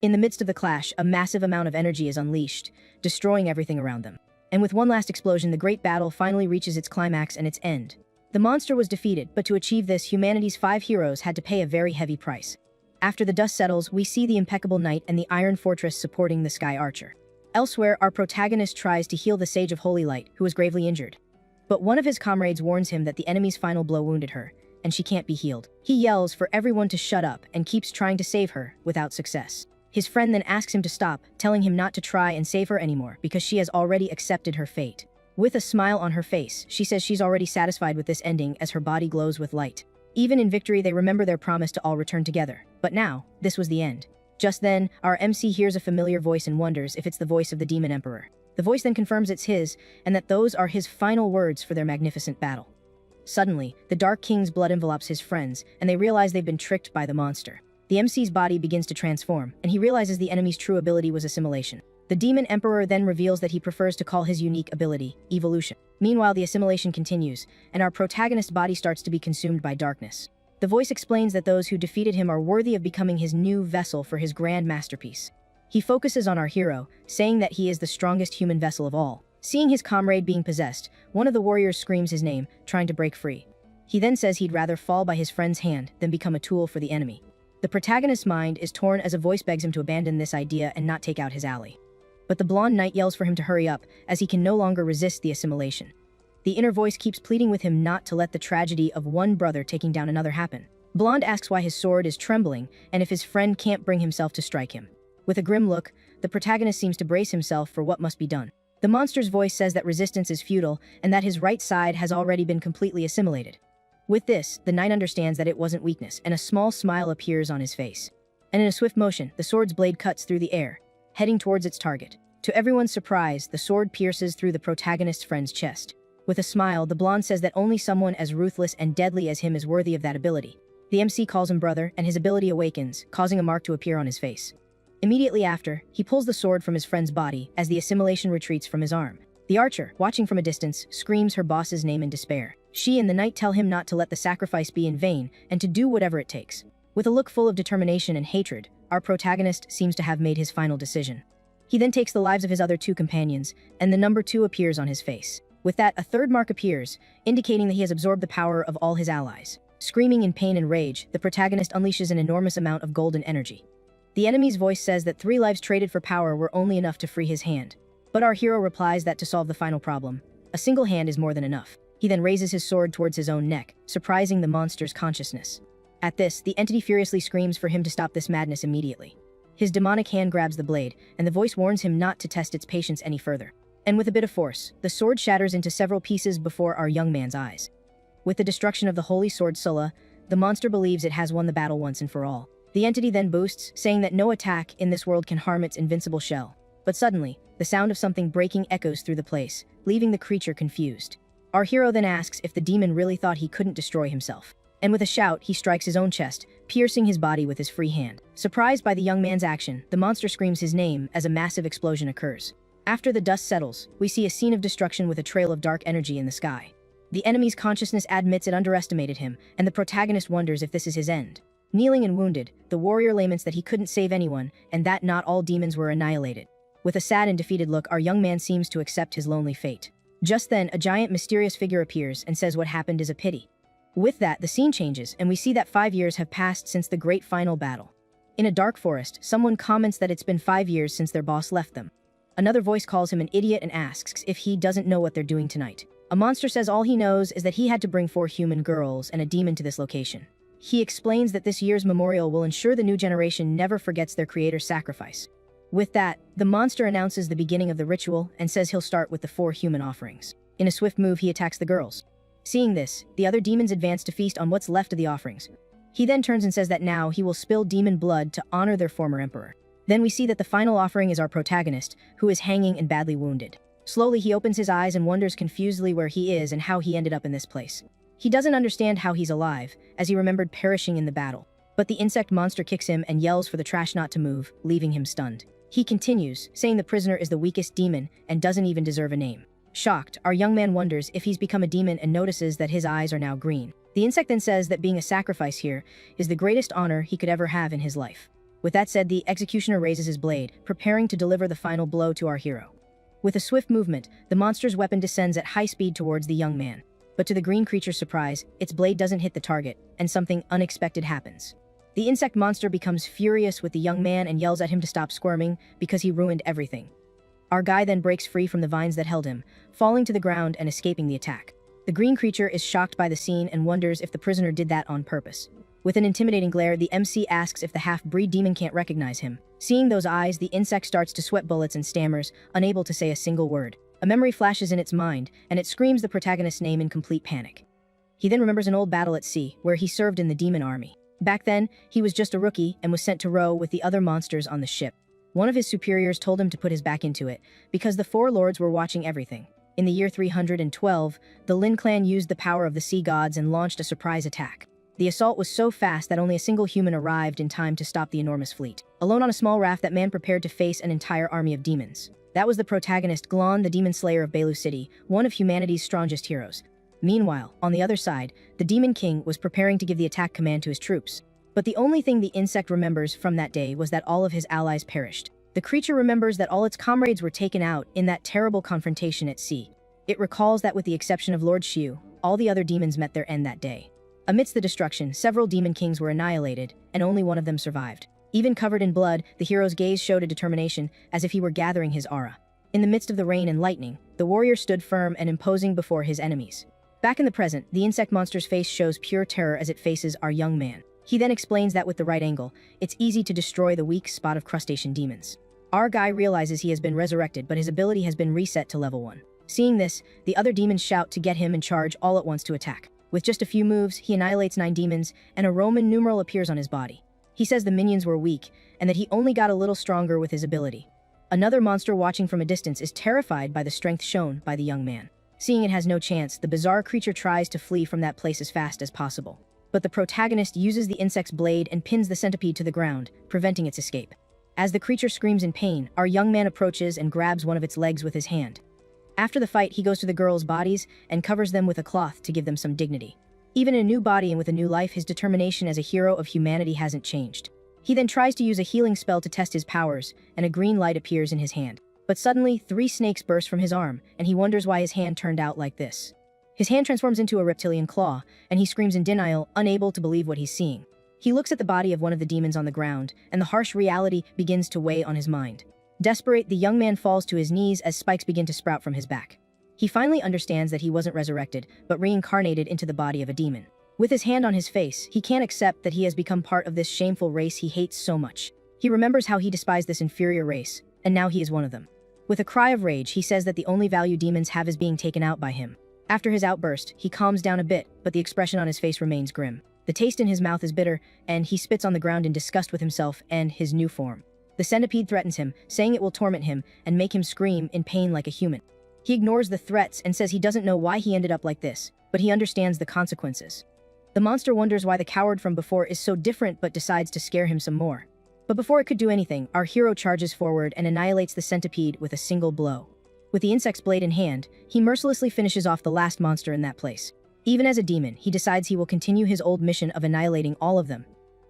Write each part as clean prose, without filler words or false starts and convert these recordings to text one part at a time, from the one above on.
In the midst of the clash, a massive amount of energy is unleashed, destroying everything around them. And with one last explosion, the great battle finally reaches its climax and its end. The monster was defeated, but to achieve this, humanity's 5 heroes had to pay a very heavy price. After the dust settles, we see the impeccable knight and the iron fortress supporting the sky archer. Elsewhere, our protagonist tries to heal the Sage of Holy Light, who was gravely injured. But one of his comrades warns him that the enemy's final blow wounded her, and she can't be healed. He yells for everyone to shut up and keeps trying to save her, without success. His friend then asks him to stop, telling him not to try and save her anymore because she has already accepted her fate. With a smile on her face, she says she's already satisfied with this ending as her body glows with light. Even in victory, they remember their promise to all return together. But now, this was the end. Just then, our MC hears a familiar voice and wonders if it's the voice of the Demon Emperor. The voice then confirms it's his, and that those are his final words for their magnificent battle. Suddenly, the Dark King's blood envelops his friends, and they realize they've been tricked by the monster. The MC's body begins to transform, and he realizes the enemy's true ability was assimilation. The Demon Emperor then reveals that he prefers to call his unique ability evolution. Meanwhile, the assimilation continues, and our protagonist's body starts to be consumed by darkness. The voice explains that those who defeated him are worthy of becoming his new vessel for his grand masterpiece. He focuses on our hero, saying that he is the strongest human vessel of all. Seeing his comrade being possessed, one of the warriors screams his name, trying to break free. He then says he'd rather fall by his friend's hand than become a tool for the enemy. The protagonist's mind is torn as a voice begs him to abandon this idea and not take out his ally. But the blonde knight yells for him to hurry up, as he can no longer resist the assimilation. The inner voice keeps pleading with him not to let the tragedy of one brother taking down another happen. Blonde asks why his sword is trembling and if his friend can't bring himself to strike him. With a grim look, the protagonist seems to brace himself for what must be done. The monster's voice says that resistance is futile and that his right side has already been completely assimilated. With this, the knight understands that it wasn't weakness, and a small smile appears on his face. And in a swift motion, the sword's blade cuts through the air, heading towards its target. To everyone's surprise, the sword pierces through the protagonist's friend's chest. With a smile, the blonde says that only someone as ruthless and deadly as him is worthy of that ability. The MC calls him brother, and his ability awakens, causing a mark to appear on his face. Immediately after, he pulls the sword from his friend's body as the assimilation retreats from his arm. The archer, watching from a distance, screams her boss's name in despair. She and the knight tell him not to let the sacrifice be in vain and to do whatever it takes. With a look full of determination and hatred, our protagonist seems to have made his final decision. He then takes the lives of his other 2 companions, and the number 2 appears on his face. With that, a third mark appears, indicating that he has absorbed the power of all his allies. Screaming in pain and rage, the protagonist unleashes an enormous amount of golden energy. The enemy's voice says that 3 lives traded for power were only enough to free his hand. But our hero replies that to solve the final problem, a single hand is more than enough. He then raises his sword towards his own neck, surprising the monster's consciousness. At this, the entity furiously screams for him to stop this madness immediately. His demonic hand grabs the blade, and the voice warns him not to test its patience any further. And with a bit of force, the sword shatters into several pieces before our young man's eyes. With the destruction of the holy sword Sulla, the monster believes it has won the battle once and for all. The entity then boosts, saying that no attack in this world can harm its invincible shell. But suddenly, the sound of something breaking echoes through the place, leaving the creature confused. Our hero then asks if the demon really thought he couldn't destroy himself. And with a shout, he strikes his own chest, piercing his body with his free hand. Surprised by the young man's action, the monster screams his name as a massive explosion occurs. After the dust settles, we see a scene of destruction with a trail of dark energy in the sky. The enemy's consciousness admits it underestimated him, and the protagonist wonders if this is his end. Kneeling and wounded, the warrior laments that he couldn't save anyone, and that not all demons were annihilated. With a sad and defeated look, our young man seems to accept his lonely fate. Just then, a giant mysterious figure appears and says what happened is a pity. With that, the scene changes, and we see that 5 years have passed since the great final battle. In a dark forest, someone comments that it's been 5 years since their boss left them. Another voice calls him an idiot and asks if he doesn't know what they're doing tonight. A monster says all he knows is that he had to bring 4 human girls and a demon to this location. He explains that this year's memorial will ensure the new generation never forgets their creator's sacrifice. With that, the monster announces the beginning of the ritual and says he'll start with the 4 human offerings. In a swift move, he attacks the girls. Seeing this, the other demons advance to feast on what's left of the offerings. He then turns and says that now he will spill demon blood to honor their former emperor. Then we see that the final offering is our protagonist, who is hanging and badly wounded. Slowly, he opens his eyes and wonders confusedly where he is and how he ended up in this place. He doesn't understand how he's alive, as he remembered perishing in the battle. But the insect monster kicks him and yells for the trash not to move, leaving him stunned. He continues, saying the prisoner is the weakest demon and doesn't even deserve a name. Shocked, our young man wonders if he's become a demon and notices that his eyes are now green. The insect then says that being a sacrifice here is the greatest honor he could ever have in his life. With that said, the executioner raises his blade, preparing to deliver the final blow to our hero. With a swift movement, the monster's weapon descends at high speed towards the young man. But to the green creature's surprise, its blade doesn't hit the target, and something unexpected happens. The insect monster becomes furious with the young man and yells at him to stop squirming because he ruined everything. Our guy then breaks free from the vines that held him, falling to the ground and escaping the attack. The green creature is shocked by the scene and wonders if the prisoner did that on purpose. With an intimidating glare, the MC asks if the half-breed demon can't recognize him. Seeing those eyes, the insect starts to sweat bullets and stammers, unable to say a single word. A memory flashes in its mind, and it screams the protagonist's name in complete panic. He then remembers an old battle at sea, where he served in the demon army. Back then, he was just a rookie and was sent to row with the other monsters on the ship. One of his superiors told him to put his back into it, because the four lords were watching everything. In the year 312, the Lin clan used the power of the sea gods and launched a surprise attack. The assault was so fast that only a single human arrived in time to stop the enormous fleet. Alone on a small raft, that man prepared to face an entire army of demons. That was the protagonist, Glon, the demon slayer of Belu City, one of humanity's strongest heroes. Meanwhile, on the other side, the demon king was preparing to give the attack command to his troops. But the only thing the insect remembers from that day was that all of his allies perished. The creature remembers that all its comrades were taken out in that terrible confrontation at sea. It recalls that with the exception of Lord Xiu, all the other demons met their end that day. Amidst the destruction, several demon kings were annihilated, and only one of them survived. Even covered in blood, the hero's gaze showed a determination, as if he were gathering his aura. In the midst of the rain and lightning, the warrior stood firm and imposing before his enemies. Back in the present, the insect monster's face shows pure terror as it faces our young man. He then explains that with the right angle, it's easy to destroy the weak spot of crustacean demons. Our guy realizes he has been resurrected, but his ability has been reset to level 1. Seeing this, the other demons shout to get him and charge all at once to attack. With just a few moves, he annihilates 9 demons, and a Roman numeral appears on his body. He says the minions were weak, and that he only got a little stronger with his ability. Another monster watching from a distance is terrified by the strength shown by the young man. Seeing it has no chance, the bizarre creature tries to flee from that place as fast as possible. But the protagonist uses the insect's blade and pins the centipede to the ground, preventing its escape. As the creature screams in pain, our young man approaches and grabs one of its legs with his hand. After the fight, he goes to the girls' bodies and covers them with a cloth to give them some dignity. Even in a new body and with a new life, his determination as a hero of humanity hasn't changed. He then tries to use a healing spell to test his powers, and a green light appears in his hand. But suddenly, 3 snakes burst from his arm, and he wonders why his hand turned out like this. His hand transforms into a reptilian claw, and he screams in denial, unable to believe what he's seeing. He looks at the body of one of the demons on the ground, and the harsh reality begins to weigh on his mind. Desperate, the young man falls to his knees as spikes begin to sprout from his back. He finally understands that he wasn't resurrected, but reincarnated into the body of a demon. With his hand on his face, he can't accept that he has become part of this shameful race he hates so much. He remembers how he despised this inferior race, and now he is one of them. With a cry of rage, he says that the only value demons have is being taken out by him. After his outburst, he calms down a bit, but the expression on his face remains grim. The taste in his mouth is bitter, and he spits on the ground in disgust with himself and his new form. The centipede threatens him, saying it will torment him and make him scream in pain like a human. He ignores the threats and says he doesn't know why he ended up like this, but he understands the consequences. The monster wonders why the coward from before is so different but decides to scare him some more. But before it could do anything, our hero charges forward and annihilates the centipede with a single blow. With the insect's blade in hand, he mercilessly finishes off the last monster in that place. Even as a demon, he decides he will continue his old mission of annihilating all of them.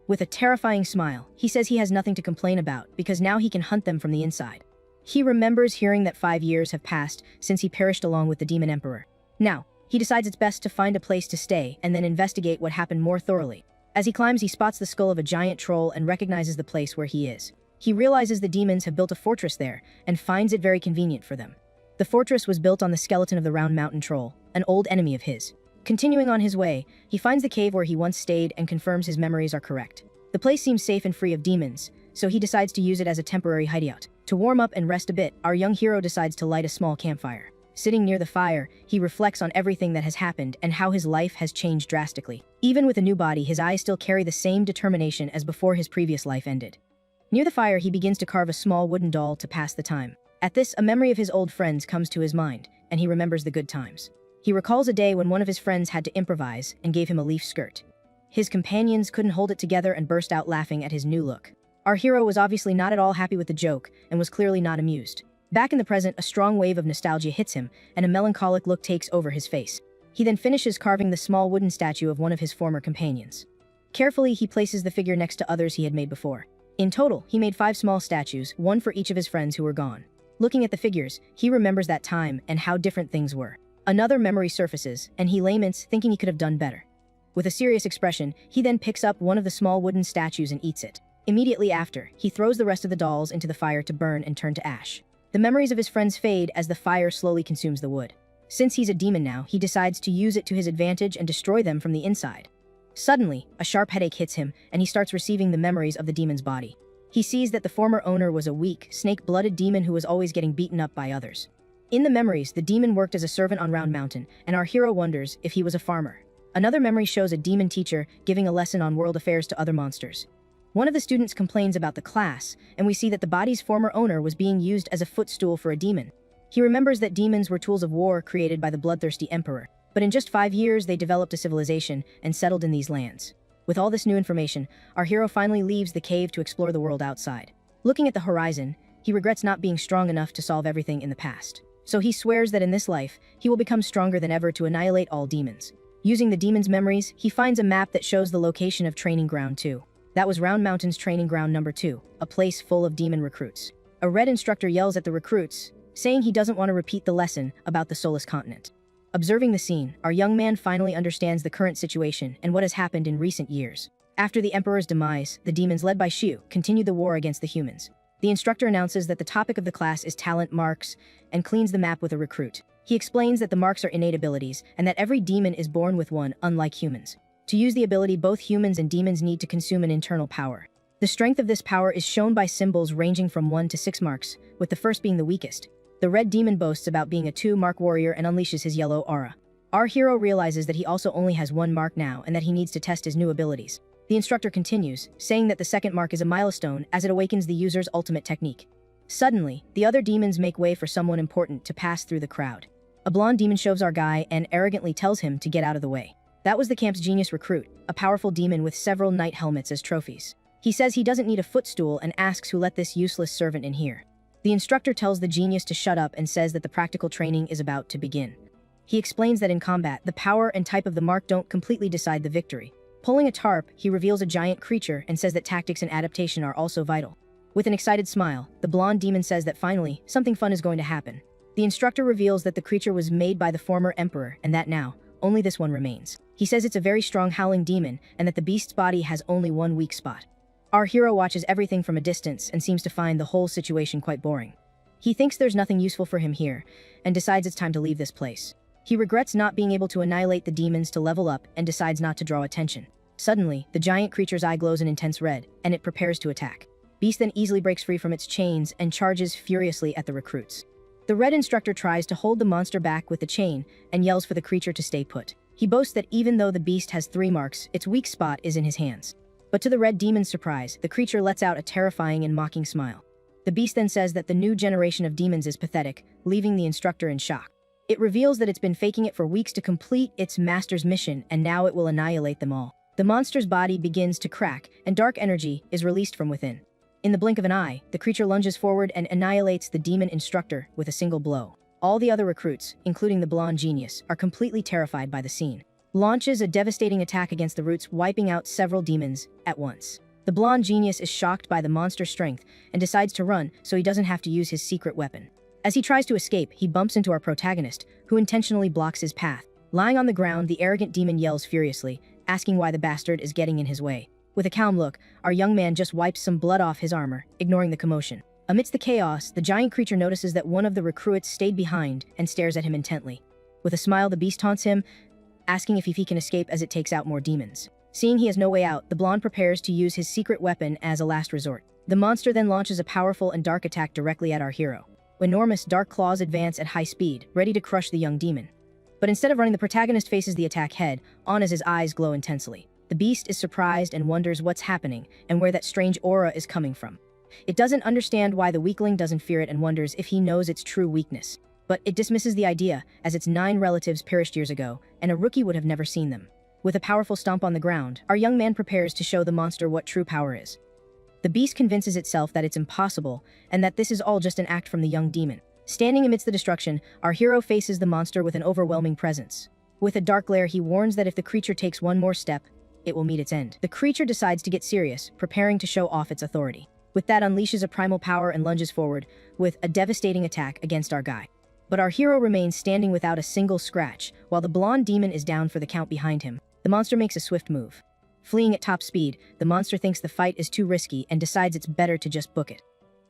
With a terrifying smile, he says he has nothing to complain about because now he can hunt them from the inside. He remembers hearing that 5 years have passed since he perished along with the demon emperor. Now, he decides it's best to find a place to stay and then investigate what happened more thoroughly. As he climbs, he spots the skull of a giant troll and recognizes the place where he is. He realizes the demons have built a fortress there and finds it very convenient for them. The fortress was built on the skeleton of the Round Mountain Troll, an old enemy of his. Continuing on his way, he finds the cave where he once stayed and confirms his memories are correct. The place seems safe and free of demons, so he decides to use it as a temporary hideout. To warm up and rest a bit, our young hero decides to light a small campfire. Sitting near the fire, he reflects on everything that has happened and how his life has changed drastically. Even with a new body, his eyes still carry the same determination as before his previous life ended. Near the fire, he begins to carve a small wooden doll to pass the time. At this, a memory of his old friends comes to his mind, and he remembers the good times. He recalls a day when one of his friends had to improvise and gave him a leaf skirt. His companions couldn't hold it together and burst out laughing at his new look. Our hero was obviously not at all happy with the joke and was clearly not amused. Back in the present, a strong wave of nostalgia hits him, and a melancholic look takes over his face. He then finishes carving the small wooden statue of one of his former companions. Carefully, he places the figure next to others he had made before. In total, he made 5 small statues, one for each of his friends who were gone. Looking at the figures, he remembers that time and how different things were. Another memory surfaces, and he laments, thinking he could have done better. With a serious expression, he then picks up one of the small wooden statues and eats it. Immediately after, he throws the rest of the dolls into the fire to burn and turn to ash. The memories of his friends fade as the fire slowly consumes the wood. Since he's a demon now, he decides to use it to his advantage and destroy them from the inside. Suddenly, a sharp headache hits him, and he starts receiving the memories of the demon's body. He sees that the former owner was a weak, snake-blooded demon who was always getting beaten up by others. In the memories, the demon worked as a servant on Round Mountain, and our hero wonders if he was a farmer. Another memory shows a demon teacher giving a lesson on world affairs to other monsters. One of the students complains about the class, and we see that the body's former owner was being used as a footstool for a demon. He remembers that demons were tools of war created by the bloodthirsty emperor, but in just 5 years they developed a civilization and settled in these lands. With all this new information, our hero finally leaves the cave to explore the world outside. Looking at the horizon, he regrets not being strong enough to solve everything in the past. So he swears that in this life, he will become stronger than ever to annihilate all demons. Using the demon's memories, he finds a map that shows the location of Training Ground 2. That was Round Mountain's Training Ground number 2, a place full of demon recruits. A red instructor yells at the recruits, saying he doesn't want to repeat the lesson about the soulless continent. Observing the scene, our young man finally understands the current situation and what has happened in recent years. After the Emperor's demise, the demons led by Xiu continued the war against the humans. The instructor announces that the topic of the class is talent marks and cleans the map with a recruit. He explains that the marks are innate abilities and that every demon is born with one, unlike humans. To use the ability, both humans and demons need to consume an internal power. The strength of this power is shown by symbols ranging from 1 to 6 marks, with the first being the weakest. The red demon boasts about being a 2-mark warrior and unleashes his yellow aura. Our hero realizes that he also only has 1 mark now and that he needs to test his new abilities. The instructor continues, saying that the second mark is a milestone as it awakens the user's ultimate technique. Suddenly, the other demons make way for someone important to pass through the crowd. A blonde demon shoves our guy and arrogantly tells him to get out of the way. That was the camp's genius recruit, a powerful demon with several knight helmets as trophies. He says he doesn't need a footstool and asks who let this useless servant in here. The instructor tells the genius to shut up and says that the practical training is about to begin. He explains that in combat, the power and type of the mark don't completely decide the victory. Pulling a tarp, he reveals a giant creature and says that tactics and adaptation are also vital. With an excited smile, the blonde demon says that finally, something fun is going to happen. The instructor reveals that the creature was made by the former emperor and that now, only this one remains. He says it's a very strong howling demon and that the beast's body has only one weak spot. Our hero watches everything from a distance and seems to find the whole situation quite boring. He thinks there's nothing useful for him here and decides it's time to leave this place. He regrets not being able to annihilate the demons to level up and decides not to draw attention. Suddenly, the giant creature's eye glows an intense red, and it prepares to attack. Beast then easily breaks free from its chains and charges furiously at the recruits. The red instructor tries to hold the monster back with the chain and yells for the creature to stay put. He boasts that even though the beast has 3 marks, its weak spot is in his hands. But to the red demon's surprise, the creature lets out a terrifying and mocking smile. The beast then says that the new generation of demons is pathetic, leaving the instructor in shock. It reveals that it's been faking it for weeks to complete its master's mission, and now it will annihilate them all. The monster's body begins to crack, and dark energy is released from within. In the blink of an eye, the creature lunges forward and annihilates the demon instructor with a single blow. All the other recruits, including the blonde genius, are completely terrified by the scene. Launches a devastating attack against the roots, wiping out several demons at once. The blonde genius is shocked by the monster's strength and decides to run so he doesn't have to use his secret weapon. As he tries to escape, he bumps into our protagonist, who intentionally blocks his path. Lying on the ground, the arrogant demon yells furiously, asking why the bastard is getting in his way. With a calm look, our young man just wipes some blood off his armor, ignoring the commotion. Amidst the chaos, the giant creature notices that one of the recruits stayed behind and stares at him intently. With a smile, the beast taunts him, asking if he can escape as it takes out more demons. Seeing he has no way out, the blonde prepares to use his secret weapon as a last resort. The monster then launches a powerful and dark attack directly at our hero. Enormous dark claws advance at high speed, ready to crush the young demon. But instead of running, the protagonist faces the attack head on as his eyes glow intensely. The beast is surprised and wonders what's happening and where that strange aura is coming from. It doesn't understand why the weakling doesn't fear it and wonders if he knows its true weakness. But it dismisses the idea, as its 9 relatives perished years ago, and a rookie would have never seen them. With a powerful stomp on the ground, our young man prepares to show the monster what true power is. The beast convinces itself that it's impossible, and that this is all just an act from the young demon. Standing amidst the destruction, our hero faces the monster with an overwhelming presence. With a dark glare, he warns that if the creature takes one more step, it will meet its end. The creature decides to get serious, preparing to show off its authority. With that, unleashes a primal power and lunges forward with a devastating attack against our guy. But our hero remains standing without a single scratch, while the blonde demon is down for the count behind him. The monster makes a swift move. Fleeing at top speed, the monster thinks the fight is too risky and decides it's better to just book it.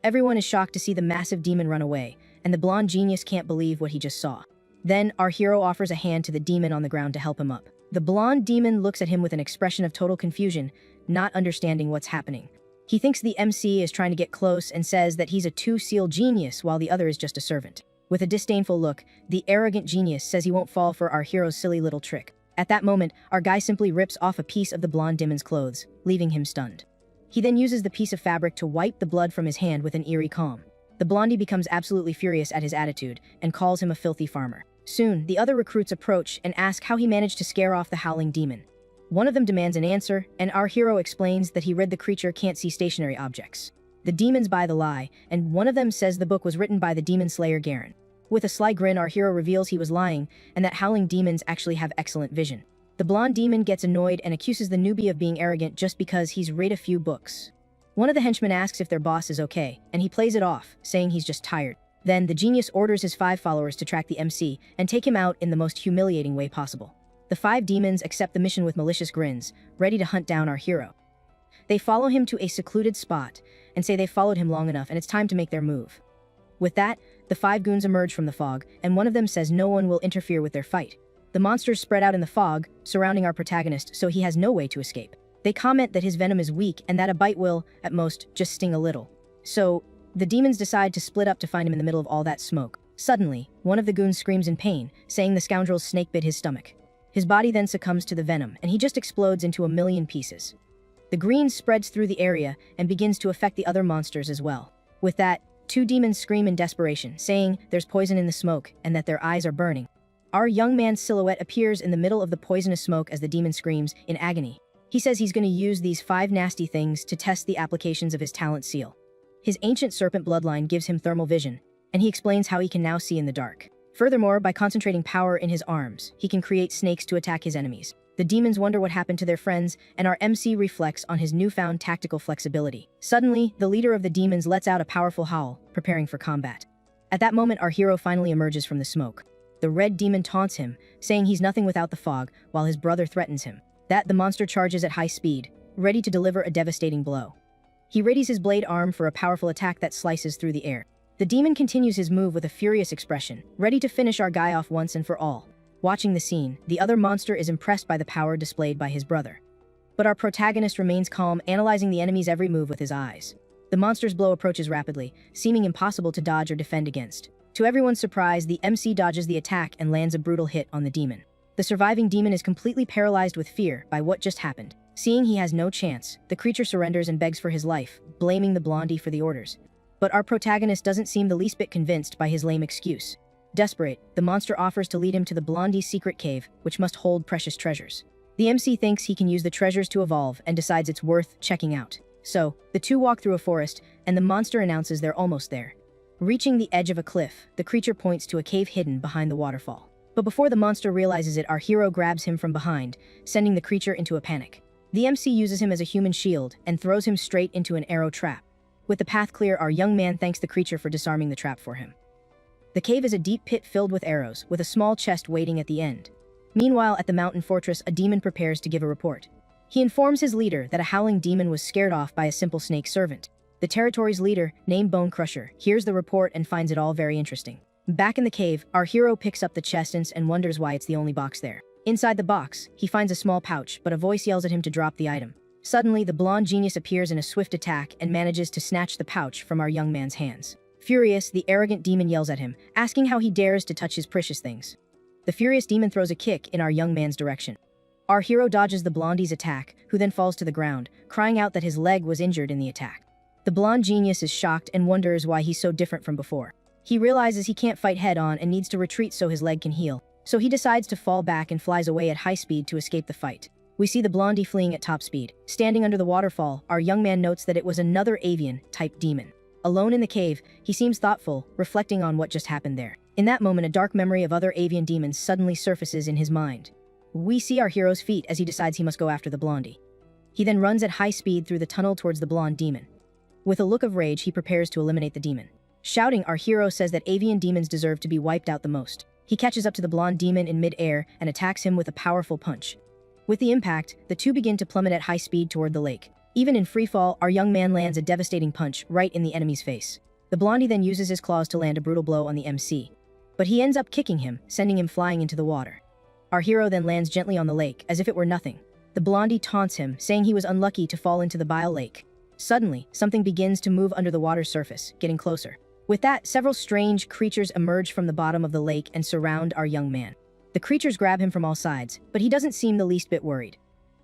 Everyone is shocked to see the massive demon run away, and the blonde genius can't believe what he just saw. Then, our hero offers a hand to the demon on the ground to help him up. The blonde demon looks at him with an expression of total confusion, not understanding what's happening. He thinks the MC is trying to get close and says that he's a two-seal genius while the other is just a servant. With a disdainful look, the arrogant genius says he won't fall for our hero's silly little trick. At that moment, our guy simply rips off a piece of the blonde demon's clothes, leaving him stunned. He then uses the piece of fabric to wipe the blood from his hand with an eerie calm. The blondie becomes absolutely furious at his attitude and calls him a filthy farmer. Soon, the other recruits approach and ask how he managed to scare off the howling demon. One of them demands an answer, and our hero explains that he read the creature can't see stationary objects. The demons buy the lie, and one of them says the book was written by the demon slayer Garen. With a sly grin, our hero reveals he was lying, and that howling demons actually have excellent vision. The blonde demon gets annoyed and accuses the newbie of being arrogant just because he's read a few books. One of the henchmen asks if their boss is okay, and he plays it off, saying he's just tired. Then, the genius orders his 5 followers to track the MC and take him out in the most humiliating way possible. The 5 demons accept the mission with malicious grins, ready to hunt down our hero. They follow him to a secluded spot and say they've followed him long enough and it's time to make their move. With that, the 5 goons emerge from the fog, and one of them says no one will interfere with their fight. The monsters spread out in the fog, surrounding our protagonist, so he has no way to escape. They comment that his venom is weak and that a bite will, at most, just sting a little. So, the demons decide to split up to find him in the middle of all that smoke. Suddenly, one of the goons screams in pain, saying the scoundrel's snake bit his stomach. His body then succumbs to the venom, and he just explodes into a million pieces. The green spreads through the area and begins to affect the other monsters as well. With that, 2 demons scream in desperation, saying there's poison in the smoke and that their eyes are burning. Our young man's silhouette appears in the middle of the poisonous smoke as the demon screams in agony. He says he's going to use these 5 nasty things to test the applications of his talent seal. His ancient serpent bloodline gives him thermal vision, and he explains how he can now see in the dark. Furthermore, by concentrating power in his arms, he can create snakes to attack his enemies. The demons wonder what happened to their friends, and our MC reflects on his newfound tactical flexibility. Suddenly, the leader of the demons lets out a powerful howl, preparing for combat. At that moment, our hero finally emerges from the smoke. The red demon taunts him, saying he's nothing without the fog, while his brother threatens him. The monster charges at high speed, ready to deliver a devastating blow. He readies his blade arm for a powerful attack that slices through the air. The demon continues his move with a furious expression, ready to finish our guy off once and for all. Watching the scene, the other monster is impressed by the power displayed by his brother. But our protagonist remains calm, analyzing the enemy's every move with his eyes. The monster's blow approaches rapidly, seeming impossible to dodge or defend against. To everyone's surprise, the MC dodges the attack and lands a brutal hit on the demon. The surviving demon is completely paralyzed with fear by what just happened. Seeing he has no chance, the creature surrenders and begs for his life, blaming the blondie for the orders. But our protagonist doesn't seem the least bit convinced by his lame excuse. Desperate, the monster offers to lead him to the blondie's secret cave, which must hold precious treasures. The MC thinks he can use the treasures to evolve and decides it's worth checking out. So, the two walk through a forest, and the monster announces they're almost there. Reaching the edge of a cliff, the creature points to a cave hidden behind the waterfall. But before the monster realizes it, our hero grabs him from behind, sending the creature into a panic. The MC uses him as a human shield and throws him straight into an arrow trap. With the path clear, our young man thanks the creature for disarming the trap for him. The cave is a deep pit filled with arrows, with a small chest waiting at the end. Meanwhile, at the mountain fortress, a demon prepares to give a report. He informs his leader that a howling demon was scared off by a simple snake servant. The territory's leader, named Bone Crusher, hears the report and finds it all very interesting. Back in the cave, our hero picks up the chest and wonders why it's the only box there. Inside the box, he finds a small pouch, but a voice yells at him to drop the item. Suddenly, the blonde genius appears in a swift attack and manages to snatch the pouch from our young man's hands. Furious, the arrogant demon yells at him, asking how he dares to touch his precious things. The furious demon throws a kick in our young man's direction. Our hero dodges the blondie's attack, who then falls to the ground, crying out that his leg was injured in the attack. The blonde genius is shocked and wonders why he's so different from before. He realizes he can't fight head-on and needs to retreat so his leg can heal, so he decides to fall back and flies away at high speed to escape the fight. We see the blondie fleeing at top speed. Standing under the waterfall, our young man notes that it was another avian-type demon. Alone in the cave, he seems thoughtful, reflecting on what just happened there. In that moment, a dark memory of other avian demons suddenly surfaces in his mind. We see our hero's feet as he decides he must go after the blondie. He then runs at high speed through the tunnel towards the blonde demon. With a look of rage, he prepares to eliminate the demon. Shouting, our hero says that avian demons deserve to be wiped out the most. He catches up to the blonde demon in mid-air and attacks him with a powerful punch. With the impact, the two begin to plummet at high speed toward the lake. Even in freefall, our young man lands a devastating punch right in the enemy's face. The blondie then uses his claws to land a brutal blow on the MC. But he ends up kicking him, sending him flying into the water. Our hero then lands gently on the lake, as if it were nothing. The blondie taunts him, saying he was unlucky to fall into the bile lake. Suddenly, something begins to move under the water's surface, getting closer. With that, several strange creatures emerge from the bottom of the lake and surround our young man. The creatures grab him from all sides, but he doesn't seem the least bit worried.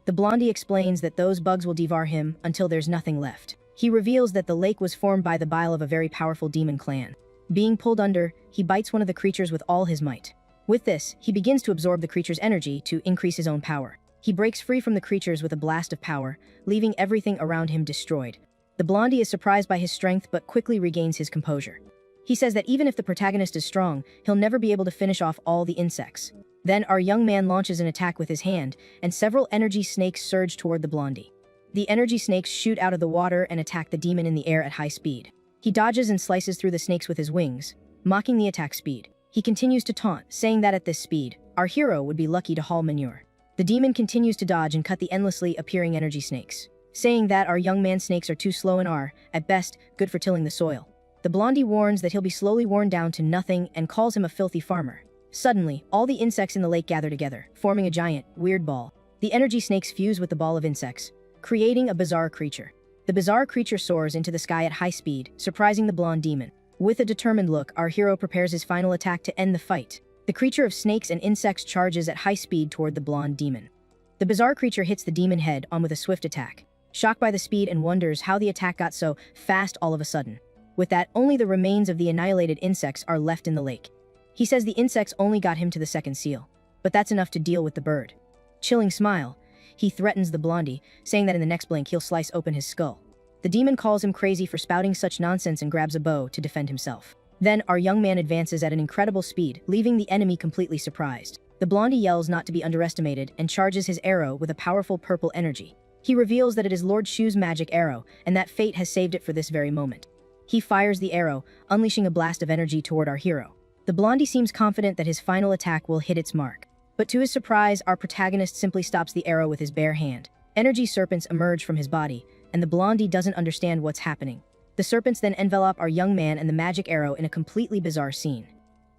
The blondie explains that those bugs will devour him until there's nothing left. He reveals that the lake was formed by the bile of a very powerful demon clan. Being pulled under, he bites one of the creatures with all his might. With this, he begins to absorb the creature's energy to increase his own power. He breaks free from the creatures with a blast of power, leaving everything around him destroyed. The blondie is surprised by his strength but quickly regains his composure. He says that even if the protagonist is strong, he'll never be able to finish off all the insects. Then our young man launches an attack with his hand, and several energy snakes surge toward the blondie. The energy snakes shoot out of the water and attack the demon in the air at high speed. He dodges and slices through the snakes with his wings, mocking the attack speed. He continues to taunt, saying that at this speed, our hero would be lucky to haul manure. The demon continues to dodge and cut the endlessly appearing energy snakes, saying that our young man's snakes are too slow and are, at best, good for tilling the soil. The blondie warns that he'll be slowly worn down to nothing and calls him a filthy farmer. Suddenly, all the insects in the lake gather together, forming a giant, weird ball. The energy snakes fuse with the ball of insects, creating a bizarre creature. The bizarre creature soars into the sky at high speed, surprising the blonde demon. With a determined look, our hero prepares his final attack to end the fight. The creature of snakes and insects charges at high speed toward the blonde demon. The bizarre creature hits the demon head on with a swift attack, shocked by the speed and wonders how the attack got so fast all of a sudden. With that, only the remains of the annihilated insects are left in the lake. He says the insects only got him to the second seal, but that's enough to deal with the bird. Chilling smile, he threatens the blondie, saying that in the next blink he'll slice open his skull. The demon calls him crazy for spouting such nonsense and grabs a bow to defend himself. Then our young man advances at an incredible speed, leaving the enemy completely surprised. The blondie yells not to be underestimated and charges his arrow with a powerful purple energy. He reveals that it is Lord Shu's magic arrow and that fate has saved it for this very moment. He fires the arrow, unleashing a blast of energy toward our hero. The blondie seems confident that his final attack will hit its mark. But to his surprise, our protagonist simply stops the arrow with his bare hand. Energy serpents emerge from his body, and the blondie doesn't understand what's happening. The serpents then envelop our young man and the magic arrow in a completely bizarre scene.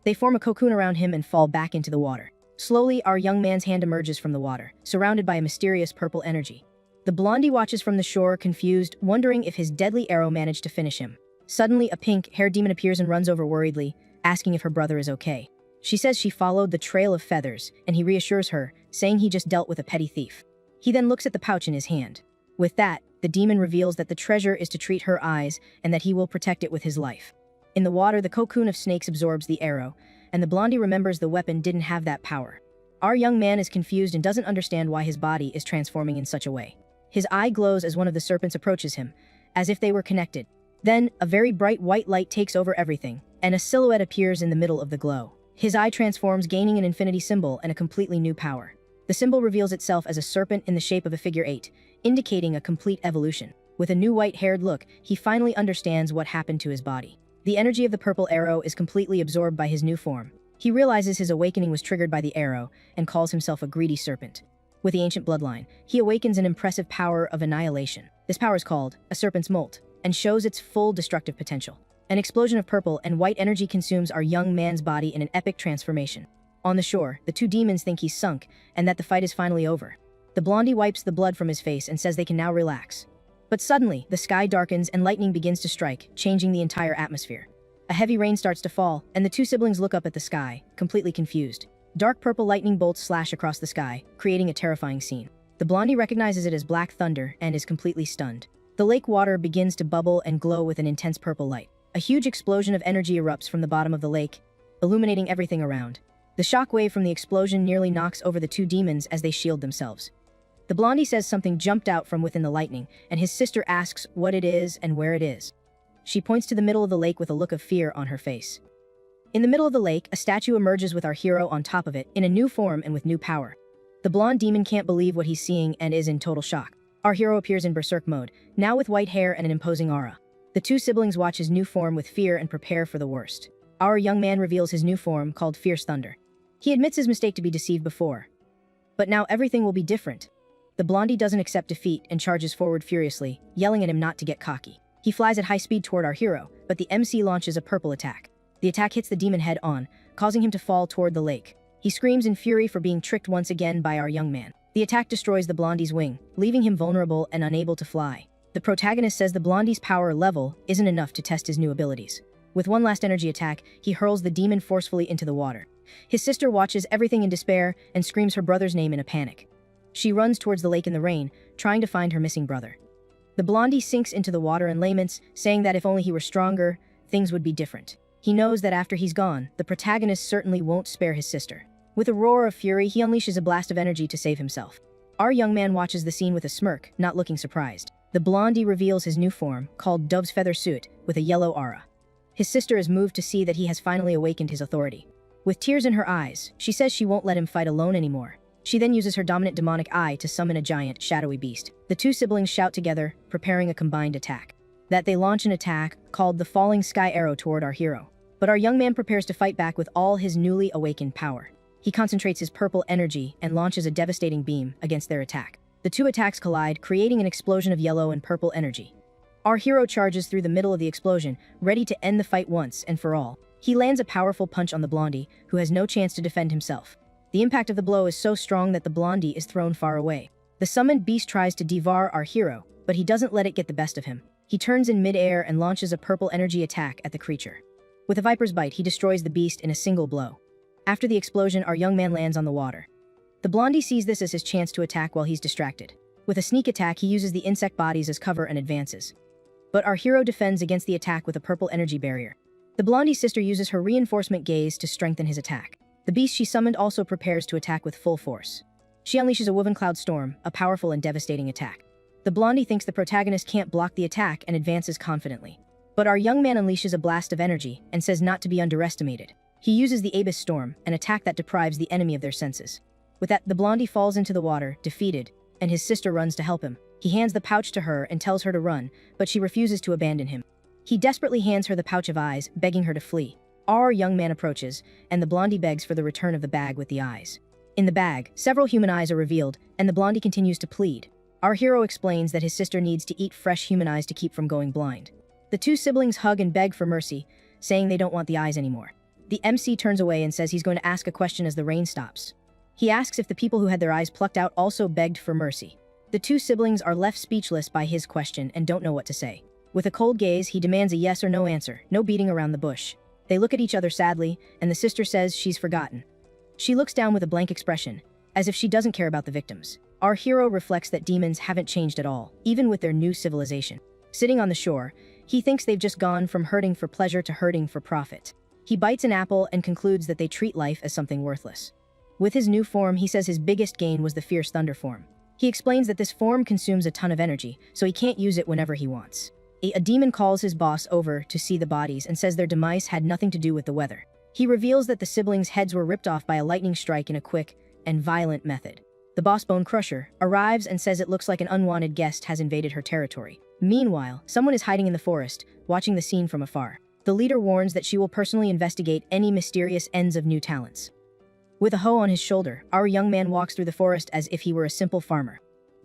They form a cocoon around him and fall back into the water. Slowly, our young man's hand emerges from the water, surrounded by a mysterious purple energy. The blondie watches from the shore, confused, wondering if his deadly arrow managed to finish him. Suddenly, a pink-haired demon appears and runs over worriedly, asking if her brother is okay. She says she followed the trail of feathers, and he reassures her, saying he just dealt with a petty thief. He then looks at the pouch in his hand. With that, the demon reveals that the treasure is to treat her eyes and that he will protect it with his life. In the water, the cocoon of snakes absorbs the arrow, and the blondie remembers the weapon didn't have that power. Our young man is confused and doesn't understand why his body is transforming in such a way. His eye glows as one of the serpents approaches him, as if they were connected. Then, a very bright white light takes over everything, and a silhouette appears in the middle of the glow. His eye transforms, gaining an infinity symbol and a completely new power. The symbol reveals itself as a serpent in the shape of a figure 8, indicating a complete evolution. With a new white-haired look, he finally understands what happened to his body. The energy of the purple arrow is completely absorbed by his new form. He realizes his awakening was triggered by the arrow and calls himself a greedy serpent. With the ancient bloodline, he awakens an impressive power of annihilation. This power is called a serpent's molt and shows its full destructive potential. An explosion of purple and white energy consumes our young man's body in an epic transformation. On the shore, the two demons think he's sunk and that the fight is finally over. The blondie wipes the blood from his face and says they can now relax. But suddenly, the sky darkens and lightning begins to strike, changing the entire atmosphere. A heavy rain starts to fall, and the two siblings look up at the sky, completely confused. Dark purple lightning bolts slash across the sky, creating a terrifying scene. The blondie recognizes it as black thunder and is completely stunned. The lake water begins to bubble and glow with an intense purple light. A huge explosion of energy erupts from the bottom of the lake, illuminating everything around. The shockwave from the explosion nearly knocks over the two demons as they shield themselves. The blondie says something jumped out from within the lightning, and his sister asks what it is and where it is. She points to the middle of the lake with a look of fear on her face. In the middle of the lake, a statue emerges with our hero on top of it, in a new form and with new power. The blonde demon can't believe what he's seeing and is in total shock. Our hero appears in berserk mode, now with white hair and an imposing aura. The two siblings watch his new form with fear and prepare for the worst. Our young man reveals his new form, called Fierce Thunder. He admits his mistake to be deceived before. But now everything will be different. The blondie doesn't accept defeat and charges forward furiously, yelling at him not to get cocky. He flies at high speed toward our hero, but the MC launches a purple attack. The attack hits the demon head on, causing him to fall toward the lake. He screams in fury for being tricked once again by our young man. The attack destroys the blondie's wing, leaving him vulnerable and unable to fly. The protagonist says the blondie's power level isn't enough to test his new abilities. With one last energy attack, he hurls the demon forcefully into the water. His sister watches everything in despair and screams her brother's name in a panic. She runs towards the lake in the rain, trying to find her missing brother. The blondie sinks into the water and laments, saying that if only he were stronger, things would be different. He knows that after he's gone, the protagonist certainly won't spare his sister. With a roar of fury, he unleashes a blast of energy to save himself. Our young man watches the scene with a smirk, not looking surprised. The blondie reveals his new form, called Dove's Feather Suit, with a yellow aura. His sister is moved to see that he has finally awakened his authority. With tears in her eyes, she says she won't let him fight alone anymore. She then uses her dominant demonic eye to summon a giant, shadowy beast. The two siblings shout together, preparing a combined attack. That they launch an attack, called the Falling Sky Arrow, toward our hero. But our young man prepares to fight back with all his newly awakened power. He concentrates his purple energy and launches a devastating beam against their attack. The two attacks collide, creating an explosion of yellow and purple energy. Our hero charges through the middle of the explosion, ready to end the fight once and for all. He lands a powerful punch on the blondie, who has no chance to defend himself. The impact of the blow is so strong that the blondie is thrown far away. The summoned beast tries to devour our hero, but he doesn't let it get the best of him. He turns in mid-air and launches a purple energy attack at the creature. With a viper's bite, he destroys the beast in a single blow. After the explosion, our young man lands on the water. The blondie sees this as his chance to attack while he's distracted. With a sneak attack, he uses the insect bodies as cover and advances. But our hero defends against the attack with a purple energy barrier. The blondie's sister uses her reinforcement gaze to strengthen his attack. The beast she summoned also prepares to attack with full force. She unleashes a woven cloud storm, a powerful and devastating attack. The blondie thinks the protagonist can't block the attack and advances confidently. But our young man unleashes a blast of energy and says not to be underestimated. He uses the Abyss Storm, an attack that deprives the enemy of their senses. With that, the blondie falls into the water, defeated, and his sister runs to help him. He hands the pouch to her and tells her to run, but she refuses to abandon him. He desperately hands her the pouch of eyes, begging her to flee. Our young man approaches, and the blondie begs for the return of the bag with the eyes. In the bag, several human eyes are revealed, and the blondie continues to plead. Our hero explains that his sister needs to eat fresh human eyes to keep from going blind. The two siblings hug and beg for mercy, saying they don't want the eyes anymore. The MC turns away and says he's going to ask a question as the rain stops. He asks if the people who had their eyes plucked out also begged for mercy. The two siblings are left speechless by his question and don't know what to say. With a cold gaze, he demands a yes or no answer, no beating around the bush. They look at each other sadly, and the sister says she's forgotten. She looks down with a blank expression, as if she doesn't care about the victims. Our hero reflects that demons haven't changed at all, even with their new civilization. Sitting on the shore, he thinks they've just gone from hurting for pleasure to hurting for profit. He bites an apple and concludes that they treat life as something worthless. With his new form, he says his biggest gain was the Fierce Thunder form. He explains that this form consumes a ton of energy, so he can't use it whenever he wants. A demon calls his boss over to see the bodies and says their demise had nothing to do with the weather. He reveals that the siblings' heads were ripped off by a lightning strike in a quick and violent method. The boss Bone Crusher arrives and says it looks like an unwanted guest has invaded her territory. Meanwhile, someone is hiding in the forest, watching the scene from afar. The leader warns that she will personally investigate any mysterious ends of new talents. With a hoe on his shoulder, our young man walks through the forest as if he were a simple farmer.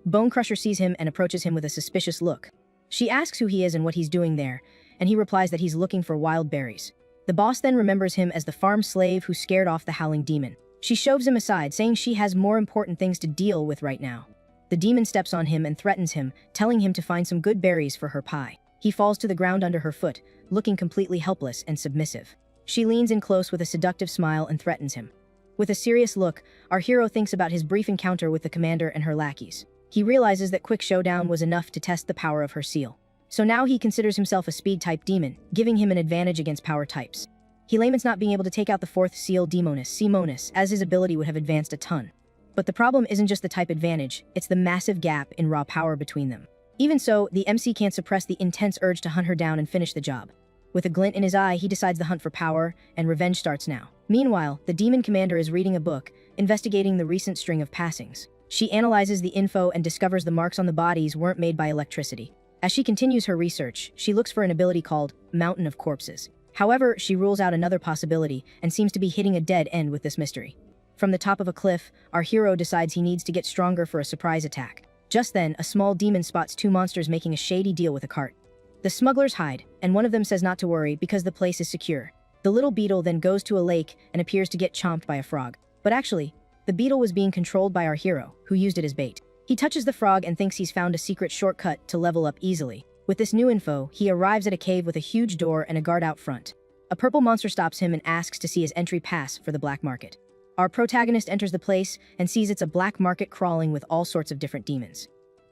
Bone Crusher sees him and approaches him with a suspicious look. She asks who he is and what he's doing there, and he replies that he's looking for wild berries. The boss then remembers him as the farm slave who scared off the howling demon. She shoves him aside, saying she has more important things to deal with right now. The demon steps on him and threatens him, telling him to find some good berries for her pie. He falls to the ground under her foot, looking completely helpless and submissive. She leans in close with a seductive smile and threatens him. With a serious look, our hero thinks about his brief encounter with the commander and her lackeys. He realizes that quick showdown was enough to test the power of her seal. So now he considers himself a speed-type demon, giving him an advantage against power types. He laments not being able to take out the fourth seal Demonus, as his ability would have advanced a ton. But the problem isn't just the type advantage, it's the massive gap in raw power between them. Even so, the MC can't suppress the intense urge to hunt her down and finish the job. With a glint in his eye, he decides the hunt for power, and revenge starts now. Meanwhile, the demon commander is reading a book, investigating the recent string of passings. She analyzes the info and discovers the marks on the bodies weren't made by electricity. As she continues her research, she looks for an ability called Mountain of Corpses. However, she rules out another possibility and seems to be hitting a dead end with this mystery. From the top of a cliff, our hero decides he needs to get stronger for a surprise attack. Just then, a small demon spots two monsters making a shady deal with a cart. The smugglers hide, and one of them says not to worry because the place is secure. The little beetle then goes to a lake and appears to get chomped by a frog. But actually, the beetle was being controlled by our hero, who used it as bait. He touches the frog and thinks he's found a secret shortcut to level up easily. With this new info, he arrives at a cave with a huge door and a guard out front. A purple monster stops him and asks to see his entry pass for the black market. Our protagonist enters the place and sees it's a black market crawling with all sorts of different demons.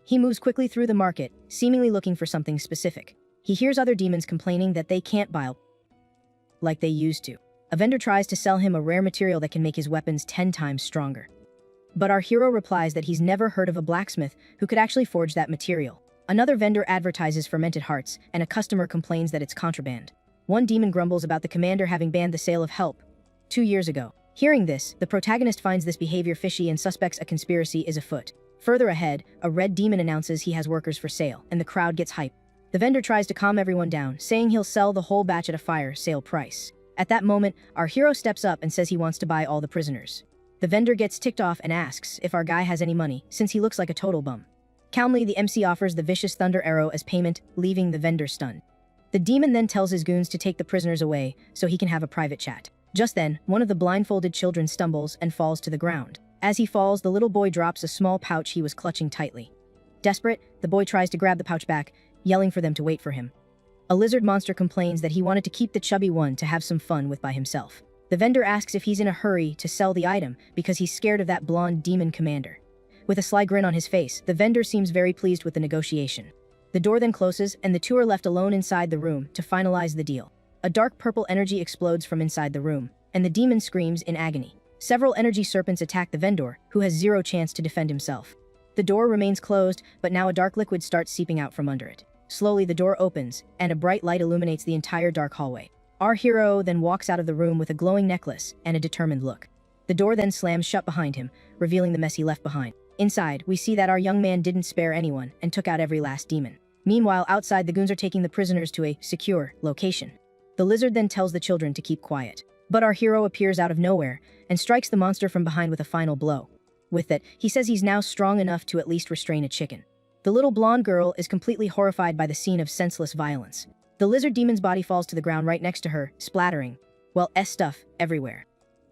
He moves quickly through the market, seemingly looking for something specific. He hears other demons complaining that they can't buy like they used to. A vendor tries to sell him a rare material that can make his weapons 10 times stronger. But our hero replies that he's never heard of a blacksmith who could actually forge that material. Another vendor advertises fermented hearts, and a customer complains that it's contraband. One demon grumbles about the commander having banned the sale of help 2 years ago. Hearing this, the protagonist finds this behavior fishy and suspects a conspiracy is afoot. Further ahead, a red demon announces he has workers for sale, and the crowd gets hyped. The vendor tries to calm everyone down, saying he'll sell the whole batch at a fire sale price. At that moment, our hero steps up and says he wants to buy all the prisoners. The vendor gets ticked off and asks if our guy has any money, since he looks like a total bum. Calmly, the MC offers the vicious thunder arrow as payment, leaving the vendor stunned. The demon then tells his goons to take the prisoners away so he can have a private chat. Just then, one of the blindfolded children stumbles and falls to the ground. As he falls, the little boy drops a small pouch he was clutching tightly. Desperate, the boy tries to grab the pouch back, yelling for them to wait for him. A lizard monster complains that he wanted to keep the chubby one to have some fun with by himself. The vendor asks if he's in a hurry to sell the item because he's scared of that blonde demon commander. With a sly grin on his face, the vendor seems very pleased with the negotiation. The door then closes and the two are left alone inside the room to finalize the deal. A dark purple energy explodes from inside the room, and the demon screams in agony. Several energy serpents attack the vendor, who has zero chance to defend himself. The door remains closed, but now a dark liquid starts seeping out from under it. Slowly, the door opens, and a bright light illuminates the entire dark hallway. Our hero then walks out of the room with a glowing necklace and a determined look. The door then slams shut behind him, revealing the mess he left behind. Inside, we see that our young man didn't spare anyone and took out every last demon. Meanwhile, outside, the goons are taking the prisoners to a secure location. The lizard then tells the children to keep quiet. But our hero appears out of nowhere and strikes the monster from behind with a final blow. With it, he says he's now strong enough to at least restrain a chicken. The little blonde girl is completely horrified by the scene of senseless violence. The lizard demon's body falls to the ground right next to her, splattering, well, stuff everywhere.